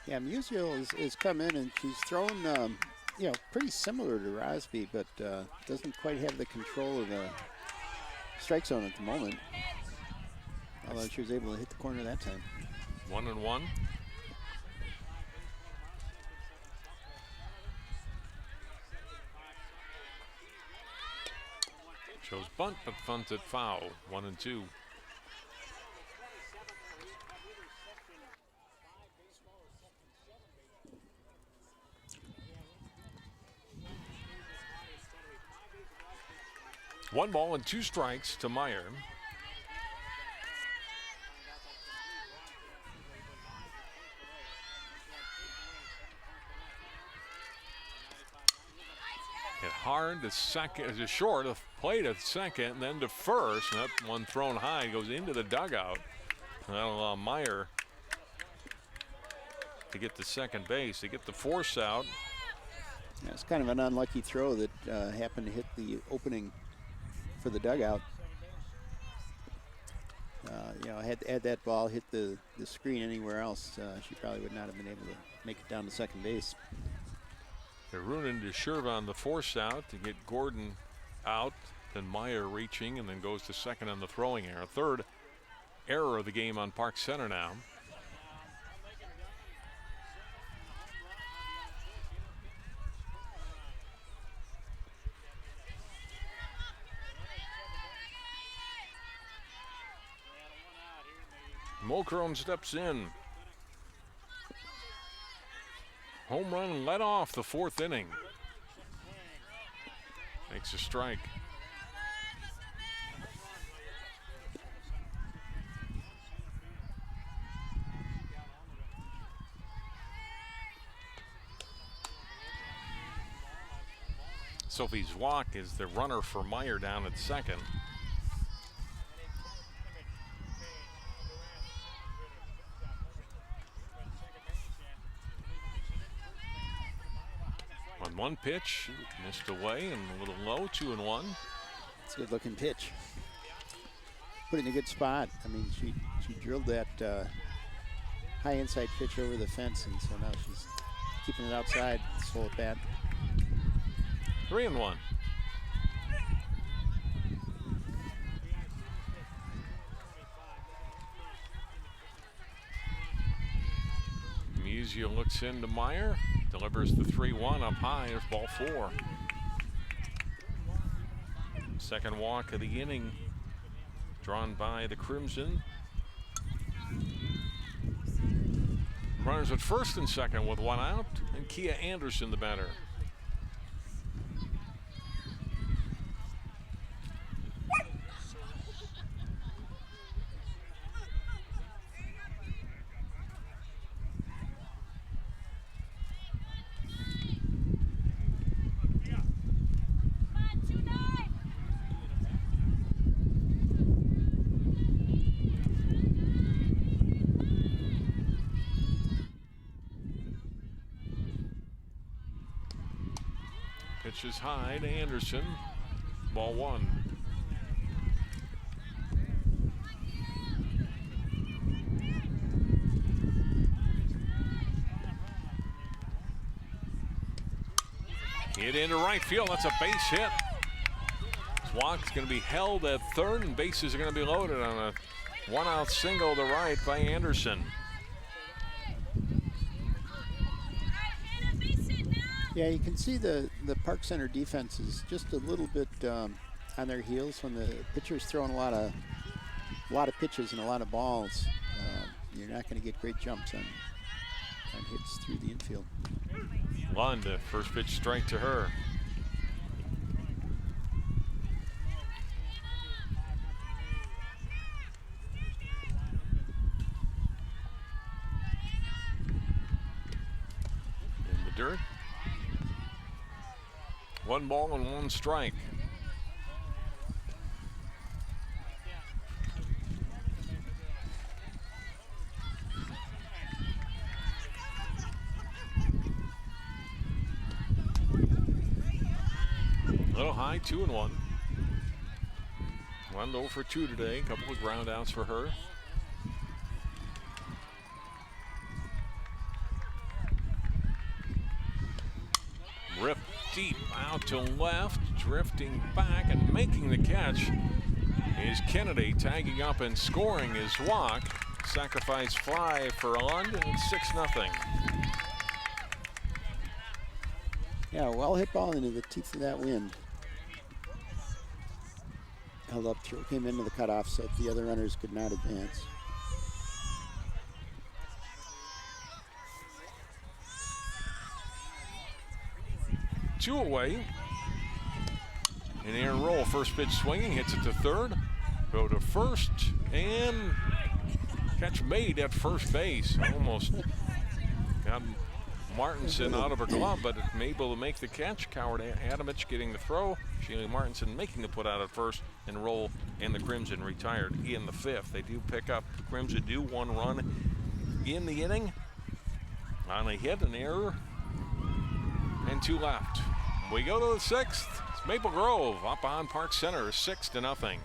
Yeah, Musial has come in and she's thrown, you know, pretty similar to Rosby, but doesn't quite have the control of the strike zone at the moment. Although she was able to hit the corner that time. 1-1. Chose bunt, but bunted foul. 1-2. One ball and 2 strikes to Meyer. Hit hard to second, to short, of play to second, and then to first. And that one thrown high goes into the dugout. And that'll allow Meyer to get to second base, to get the force out. Yeah, it's kind of an unlucky throw that happened to hit the opening for the dugout. You know, had that ball hit the screen anywhere else, she probably would not have been able to make it down to second base. They're running to Sherva on the force out to get Gordon out. Then Meyer reaching and then goes to second on the throwing error. Third error of the game on Park Center now. Mulchrone steps in. Home run led off the 4th inning. Makes a strike. Sophie Zwock is the runner for Meyer down at second. On one pitch, missed away and a little low, 2-1. It's a good looking pitch. Put it in a good spot. I mean, she drilled that high inside pitch over the fence, and so now she's keeping it outside, slow at bat. 3-1. Musio looks into Meyer, delivers the 3-1 up high. There's ball 4. Second walk of the inning, drawn by the Crimson. Runners at first and second with 1 out, and Kia Anderson the batter. Pitches high to Anderson. Ball 1. Hit into right field. That's a base hit. Zwock's going to be held at third, and bases are going to be loaded on a 1-out single to right by Anderson. Yeah, you can see the Park Center defense is just a little bit on their heels when the pitcher's throwing a lot of pitches and a lot of balls. You're not going to get great jumps on hits through the infield. Lund, first pitch strike to her. In the dirt. 1 ball and 1 strike. A little high, 2-1. One low for 2 today. A couple of ground outs for her. Ripped deep out to left, drifting back and making the catch is Kennedy, tagging up and scoring his walk. Sacrifice fly for Lund, and it's 6-0. Yeah, well hit ball into the teeth of that wind. Held up through, came into the cutoff, so the other runners could not advance. Two away. An air roll, first pitch swinging, hits it to third. Go to first, and catch made at first base. Almost got Martinson out of her glove, but able to make the catch. Coward Adamich getting the throw. Sheila Martinson making the put out at first and roll, and the Crimson retired in the fifth. They do pick up, the Crimson do one run in the inning on a hit, an error, and two left. We go to the sixth. It's Maple Grove up on Park Center, 6-0.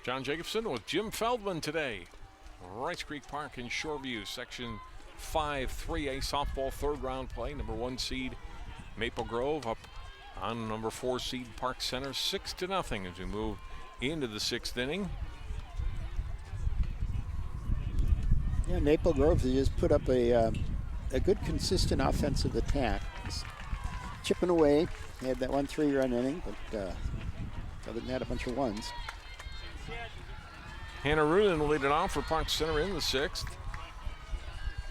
John Jacobson with Jim Feldman today. Rice Creek Park in Shoreview, Section 5 3A softball third round play. Number 1 seed Maple Grove up on number 4 seed Park Center, 6-0 as we move into the sixth inning. Yeah, Maple Grove has just put up a good consistent offensive attack. Just chipping away. They had that 1 3-run inning, but other than that, a bunch of ones. Hannah Ruden will lead it off for Park Center in the sixth.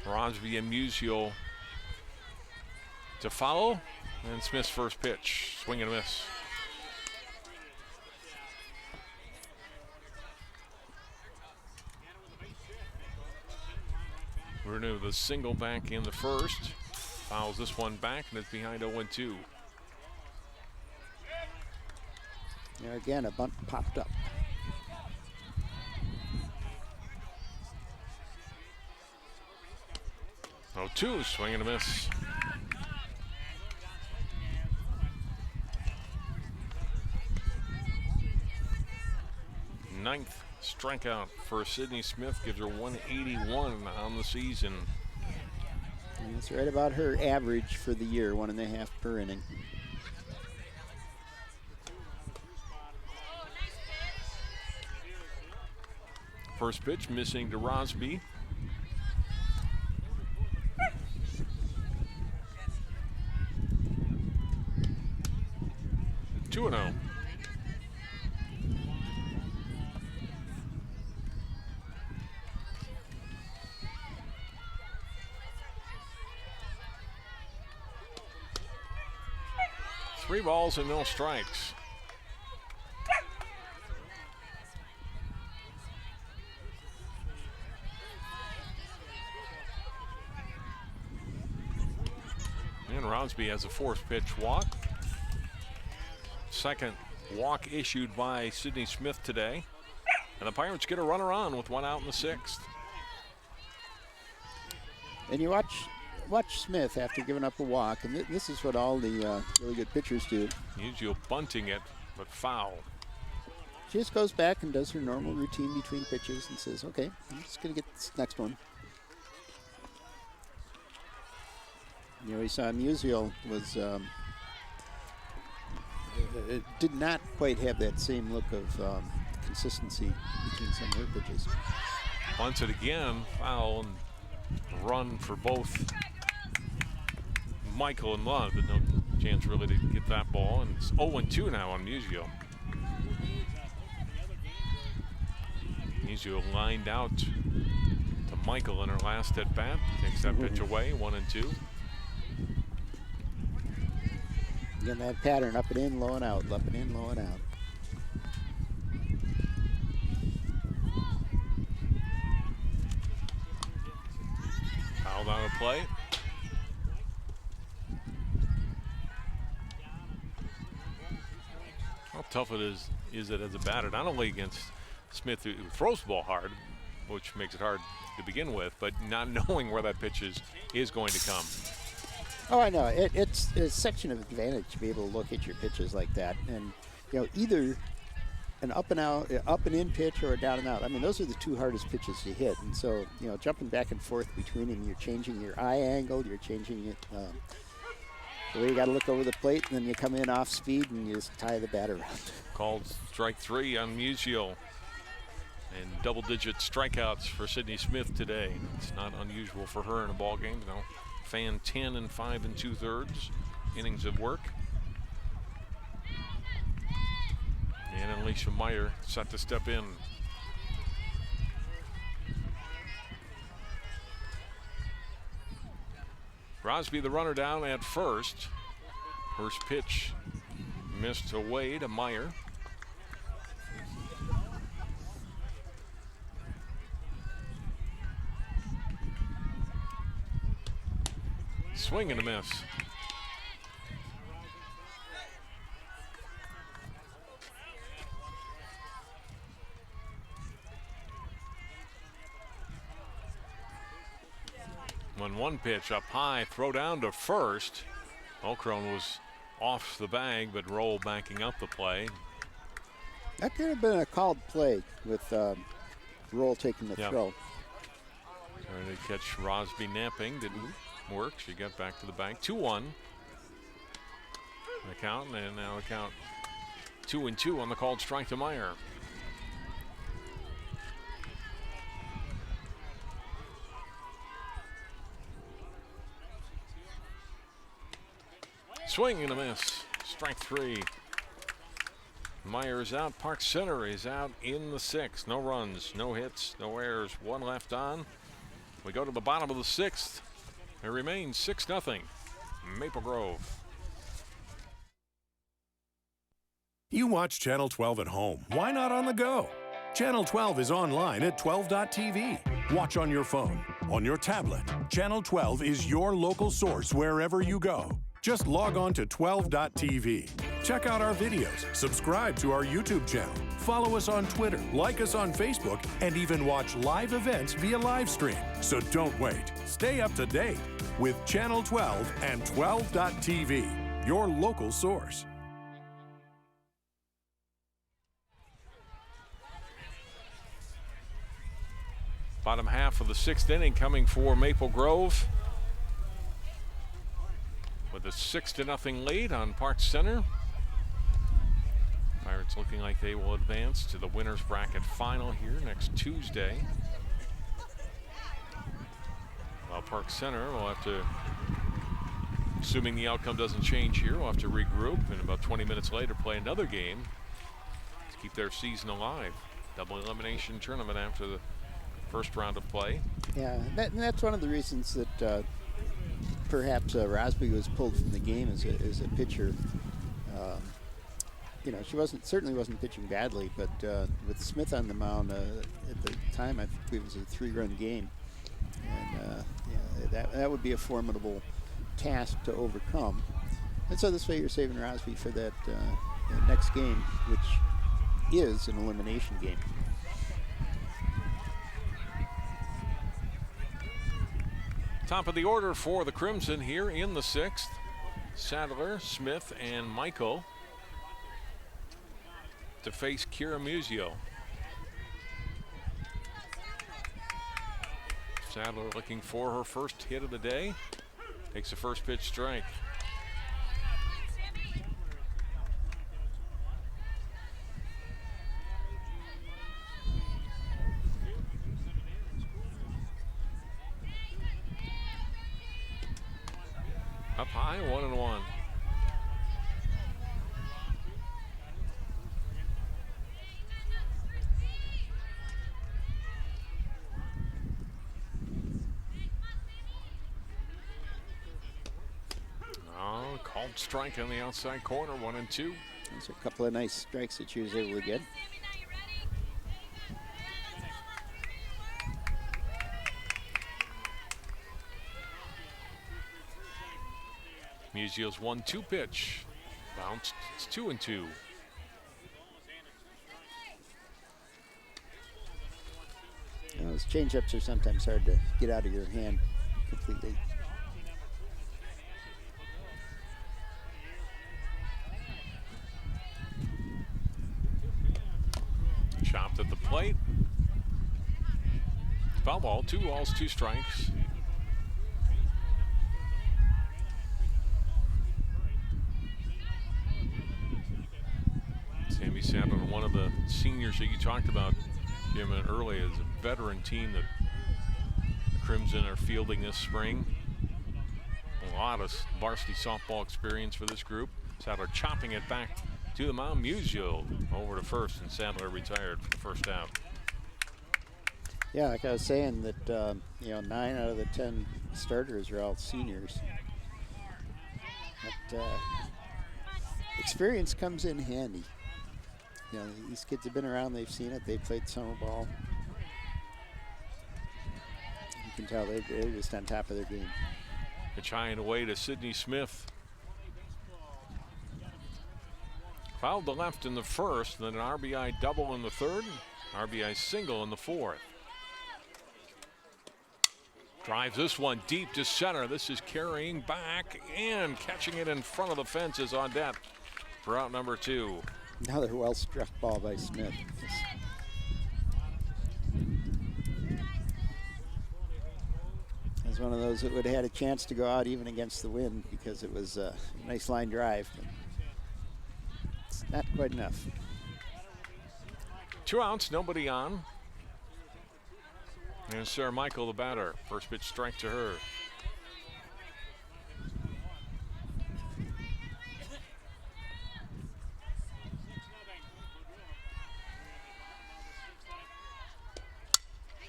Rosby and Musial to follow. And Smith's first pitch, swing and a miss. Ruden with a single back in the first. Fouls this one back, and it's behind 0-2. Yeah, again, a bunt popped up. 0-2, swing and a miss. Ninth strikeout for Sydney Smith, gives her 181 on the season. And it's right about her average for the year, 1.5 per inning. First pitch missing to Rosby. Two and 0. Three balls and no strikes. And Rosby has a fourth pitch walk. Second walk issued by Sydney Smith today. And the Pirates get a runner on with one out in the sixth. And you watch Smith after giving up a walk, and this is what all the really good pitchers do. Usually bunting it, but foul. She just goes back and does her normal routine between pitches and says, okay, I'm just going to get this next one. You know, we saw Musial was, it did not quite have that same look of consistency between some of her pitches. Bunts it again, foul, and run for both Michael and Lund, but no chance really to get that ball. And it's 0-2 now on Musial. Musial lined out to Michael in her last at bat. Takes that pitch away, 1-2. Again, that pattern, up and in, low and out, up and in, low and out. play. How tough is it as a batter, not only against Smith, who throws the ball hard, which makes it hard to begin with, but not knowing where that pitch is going to come. Oh, I know. It's such an advantage to be able to look at your pitches like that, and either an up and in pitch or a down and out. I mean, those are the two hardest pitches to hit, and so jumping back and forth between them, you're changing your eye angle, you're changing it. The way you got to look over the plate, and then you come in off speed and you just tie the batter around. Called strike 3 on Musial. And double-digit strikeouts for Sydney Smith today. It's not unusual for her in a ball game. Fan 10 and 5 2/3 innings of work. And Alicia Meyer set to step in. Crosby, the runner, down at first. First pitch missed away to Meyer. Swing and a miss. One pitch up high, throw down to first. Okron was off the bag, but Roll backing up the play. That could have been a called play with Roll taking the throw. Trying to catch Rosby napping, didn't work. She got back to the bank. 2-1 the count, and now the count 2-2 on the called strike to Meyer. Swing and a miss. Strike 3. Meyer is out. Park Center is out in the 6th. No runs, no hits, no errors. One left on. We go to the bottom of the 6th. It remains 6-0 Maple Grove. You watch Channel 12 at home. Why not on the go? Channel 12 is online at 12.tv. Watch on your phone, on your tablet. Channel 12 is your local source wherever you go. Just log on to 12.tv. Check out our videos, subscribe to our YouTube channel, follow us on Twitter, like us on Facebook, and even watch live events via live stream. So don't wait. Stay up to date with Channel 12 and 12.tv, your local source. Bottom half of the 6th inning coming for Maple Grove, with a 6-0 lead on Park Center. Pirates looking like they will advance to the winner's bracket final here next Tuesday. While Park Center will have to, assuming the outcome doesn't change here, will have to regroup and about 20 minutes later play another game to keep their season alive. Double elimination tournament after the first round of play. Yeah, that's one of the reasons that perhaps Rosby was pulled from the game as a pitcher. She certainly wasn't pitching badly, but with Smith on the mound at the time, I think it was a 3-run game, and that would be a formidable task to overcome. And so this way, you're saving Rosby for that next game, which is an elimination game. Top of the order for the Crimson here in the 6th. Sadler, Smith, and Michael to face Kira Musio. Sadler looking for her first hit of the day. Takes the first pitch strike. Up high, 1-1. Called strike on the outside corner, 1-2. Those are a couple of nice strikes that she was able to get. Musio's 1-2 pitch. Bounced. It's 2-2. Those changeups are sometimes hard to get out of your hand completely. Chopped at the plate. Foul ball, 2 balls, 2 strikes. Sammy Sadler, one of the seniors that you talked about, Jim, early, as a veteran team that the Crimson are fielding this spring. A lot of varsity softball experience for this group. Sadler chopping it back to the mound. Musio over to first, and Sadler retired for the first out. Yeah, like I was saying, that 9 out of the 10 starters are all seniors. But experience comes in handy. You know, these kids have been around, they've seen it, they've played summer ball. You can tell they're just on top of their game. Pitch high and away to Sidney Smith. Fouled to left in the first, then an RBI double in the third, RBI single in the fourth. Drives this one deep to center. This is carrying back and catching it in front of the fence is Audette for out number 2. Another well-struck ball by Smith. It was one of those that would have had a chance to go out even against the wind because it was a nice line drive. But it's not quite enough. 2 outs, nobody on. And Sarah Michael, the batter. First pitch strike to her.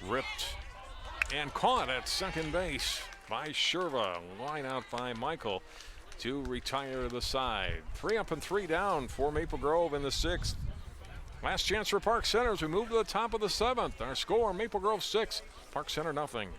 Ripped and caught at second base by Sherva. Line out by Michael to retire to the side. 3 up and 3 down for Maple Grove in the 6th. Last chance for Park Center as we move to the top of the 7th. Our score, Maple Grove 6, Park Center nothing.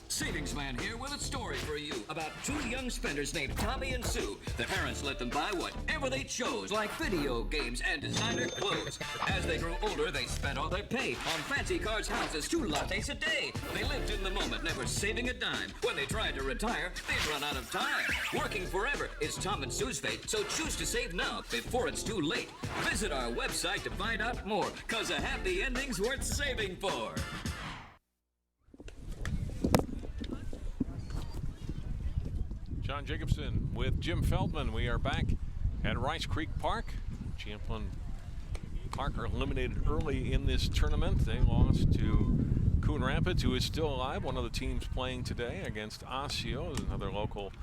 Savings Man here with a story for you about 2 young spenders named Tommy and Sue. Their parents let them buy whatever they chose, like video games and designer clothes. As they grew older, they spent all their pay on fancy cars, houses, 2 lattes a day. They lived in the moment, never saving a dime. When they tried to retire, they'd run out of time. Working forever is Tom and Sue's fate, so choose to save now before it's too late. Visit our website to find out more, cause a happy ending's worth saving for. John Jacobson with Jim Feldman. We are back at Rice Creek Park. Champlin Park are eliminated early in this tournament. They lost to Coon Rapids, who is still alive. One of the teams playing today against Osseo, another local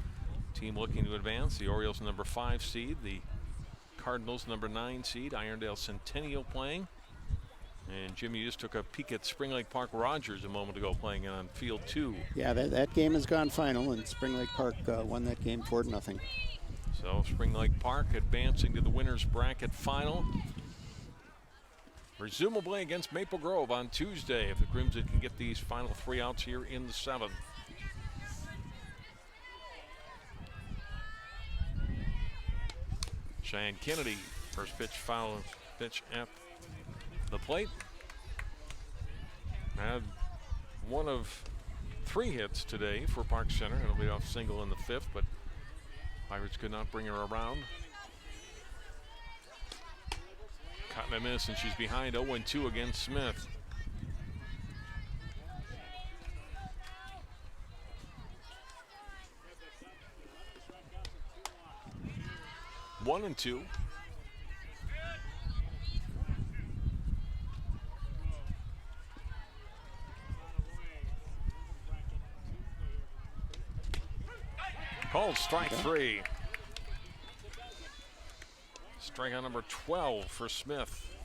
team looking to advance. The Orioles number 5 seed, the Cardinals number 9 seed, Irondale Centennial playing. And Jim, you just took a peek at Spring Lake Park Rogers a moment ago, playing on field 2. Yeah, that game has gone final, and Spring Lake Park won that game 4-0. So Spring Lake Park advancing to the winner's bracket final. Presumably against Maple Grove on Tuesday if the Crimson can get these final 3 outs here in the 7th. Cheyenne Kennedy, first pitch foul pitch at the plate. Had 1 of 3 hits today for Park Center. It'll be off single in the 5th, but Pirates could not bring her around. Caught and a miss, and she's behind 0-2 against Smith. One and 2. Called strike 3. Strikeout number 12 for Smith.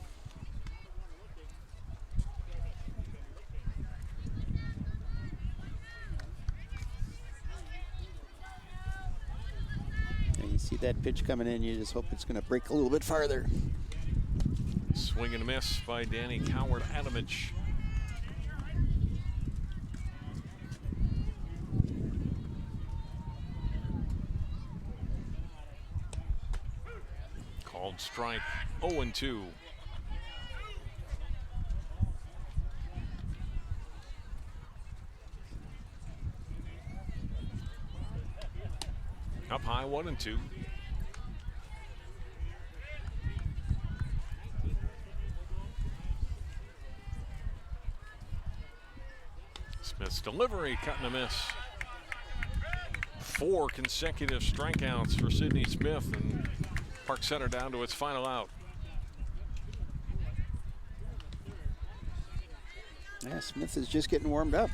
And you see that pitch coming in, you just hope it's going to break a little bit farther. Swing and a miss by Danny Coward-Adamich. Called strike 0-2. Up high 1-2. Smith's delivery cutting a miss. 4 consecutive strikeouts for Sidney Smith, and Park Center down to its final out. Yeah, Smith is just getting warmed up.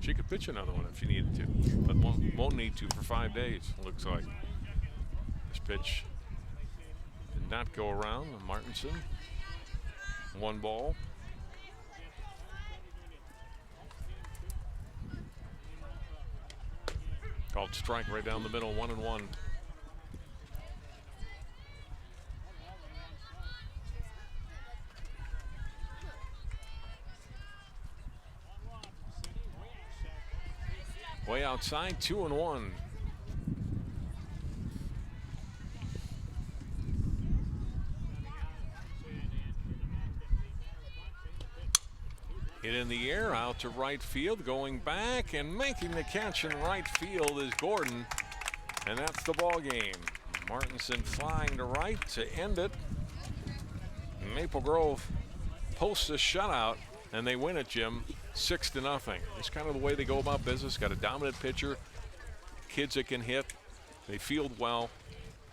She could pitch another one if she needed to, but won't need to for 5 days, looks like. This pitch did not go around. Martinson, 1 ball. Called strike right down the middle, 1-1. Way outside, 2-1. Hit in the air, out to right field, going back and making the catch in right field is Gordon, and that's the ball game. Martinson flying to right to end it. Maple Grove posts a shutout, and they win it, Jim, 6-0. It's kind of the way they go about business. Got a dominant pitcher, kids that can hit, they field well,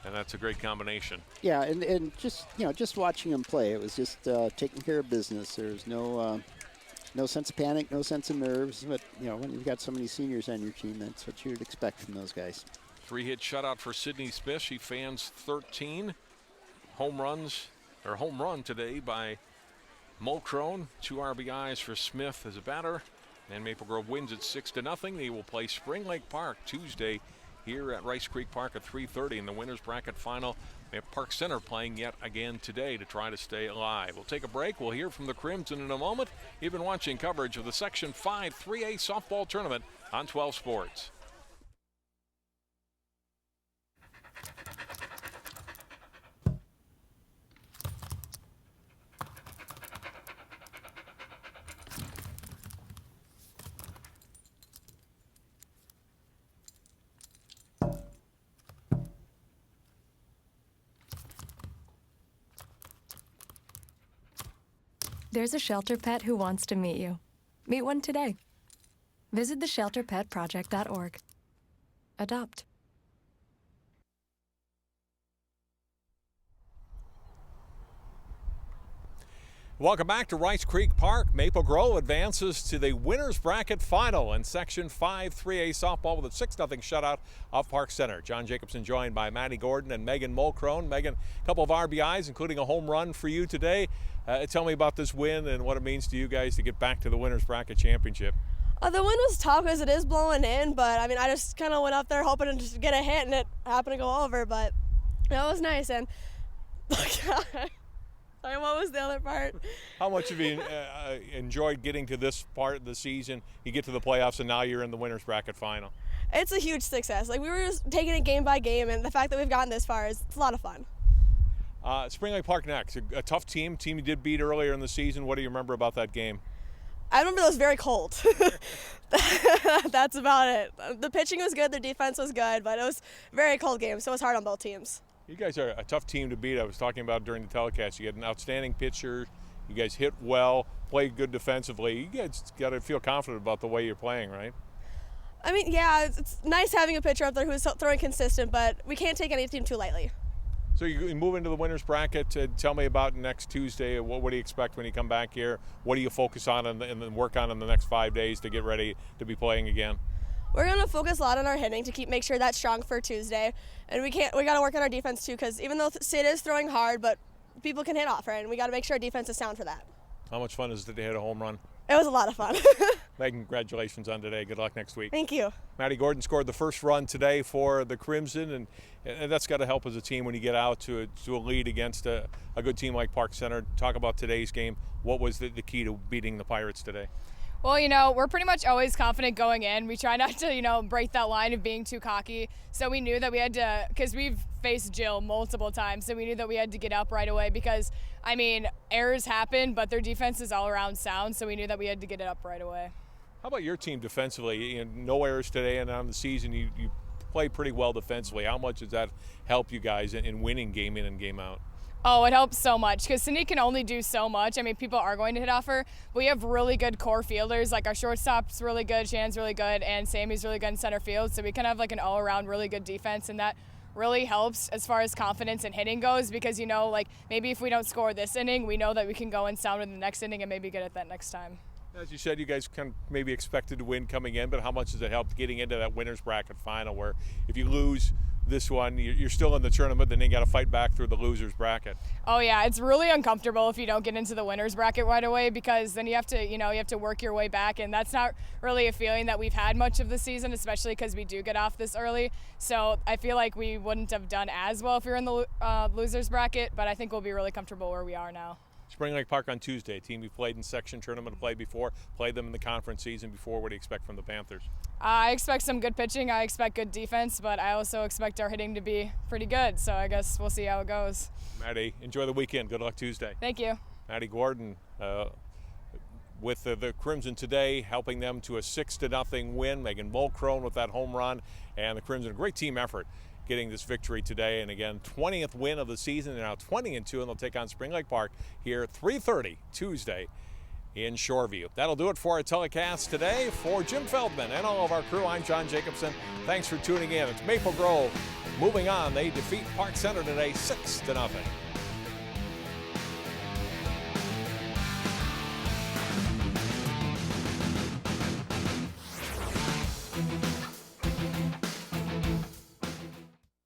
and that's a great combination. Yeah, and just watching them play, it was just taking care of business. There's no sense of panic, no sense of nerves. But when you've got so many seniors on your team, that's what you'd expect from those guys. 3-hit shutout for Sidney Smith. She fans 13 home run today by Mulcrone. 2 RBIs for Smith as a batter, and Maple Grove wins it 6-0. They will play Spring Lake Park Tuesday here at Rice Creek Park at 3:30 in the winners bracket final. We have Park Center playing yet again today to try to stay alive. We'll take a break. We'll hear from the Crimson in a moment. You've been watching coverage of the Section 5 3A softball tournament on 12 Sports. There's a shelter pet who wants to meet you. Meet one today. Visit theshelterpetproject.org. Adopt. Welcome back to Rice Creek Park. Maple Grove advances to the winners bracket final in Section 5 3A softball with a 6-0 shutout of Park Center. John Jacobson joined by Maddie Gordon and Megan Mulcrone. Megan, a couple of RBIs, including a home run for you today. Tell me about this win and what it means to you guys to get back to the winners bracket championship. The win was tough because it is blowing in, but I just kind of went up there hoping to just get a hit, and it happened to go over, but that was nice. And sorry, what was the other part? How much have you enjoyed getting to this part of the season? You get to the playoffs, and now you're in the winners bracket final. It's a huge success. We were just taking it game by game, and the fact that we've gotten this far it's a lot of fun. Spring Lake Park next, a tough team you did beat earlier in the season. What do you remember about that game? I remember it was very cold. That's about it. The pitching was good, the defense was good, but it was a very cold game, so it was hard on both teams. You guys are a tough team to beat. I was talking about during the telecast. You had an outstanding pitcher. You guys hit well, played good defensively. You guys got to feel confident about the way you're playing, right? Yeah, it's nice having a pitcher up there who's throwing consistent, but we can't take any team too lightly. So you move into the winners bracket. Tell me about next Tuesday. What do you expect when you come back here? What do you focus on and work on in the next 5 days to get ready to be playing again? We're going to focus a lot on our hitting to make sure that's strong for Tuesday. And we got to work on our defense too, because even though Sid is throwing hard, but people can hit off, right? And we got to make sure our defense is sound for that. How much fun is it to hit a home run? It was a lot of fun. Megan, congratulations on today. Good luck next week. Thank you. Maddie Gordon scored the first run today for the Crimson, and that's got to help as a team when you get out to a lead against a good team like Park Center. Talk about today's game. What was the key to beating the Pirates today? Well, you know, we're pretty much always confident going in. We try not to, you know, break that line of being too cocky. So we knew that we had to, because we've faced Jill multiple times, so we knew that we had to get up right away because, I mean, errors happen, but their defense is all around sound, so we knew that we had to get it up right away. How about your team defensively? You know, no errors today, and on the season you play pretty well defensively. How much does that help you guys in winning game in and game out? Oh, it helps so much because Cindy can only do so much. I mean, people are going to hit off her, but we have really good core fielders. Like our shortstop's really good, Shannon's really good, and Sammy's really good in center field. So we kind of have like an all-around really good defense, and that really helps as far as confidence and hitting goes because, you know, like maybe if we don't score this inning, we know that we can go and sound in the next inning and maybe get it that next time. As you said, you guys kind of maybe expected to win coming in, but how much does it help getting into that winner's bracket final where if you lose this one, you're still in the tournament, then you got to fight back through the loser's bracket? Oh yeah, it's really uncomfortable if you don't get into the winner's bracket right away because then you have to, you know, you have to work your way back, and that's not really a feeling that we've had much of the season, especially because we do get off this early. So I feel like we wouldn't have done as well if we were in the loser's bracket, but I think we'll be really comfortable where we are now. Spring Lake Park on Tuesday, a team we played in section tournament, played before, played them in the conference season before. What do you expect from the Panthers? I expect some good pitching, I expect good defense, but I also expect our hitting to be pretty good, so I guess we'll see how it goes. Maddie, enjoy the weekend. Good luck Tuesday. Thank you. Maddie Gordon with the Crimson today, helping them to a 6-0 win. Megan Mulcrone with that home run, and the Crimson, a great team effort getting this victory today. And again, 20th win of the season. They're now 20-2, and they'll take on Spring Lake Park here 3:30 Tuesday in Shoreview. That'll do it for our telecast today. For Jim Feldman and all of our crew, I'm John Jacobson. Thanks for tuning in. It's Maple Grove moving on. They defeat Park Center today 6-0.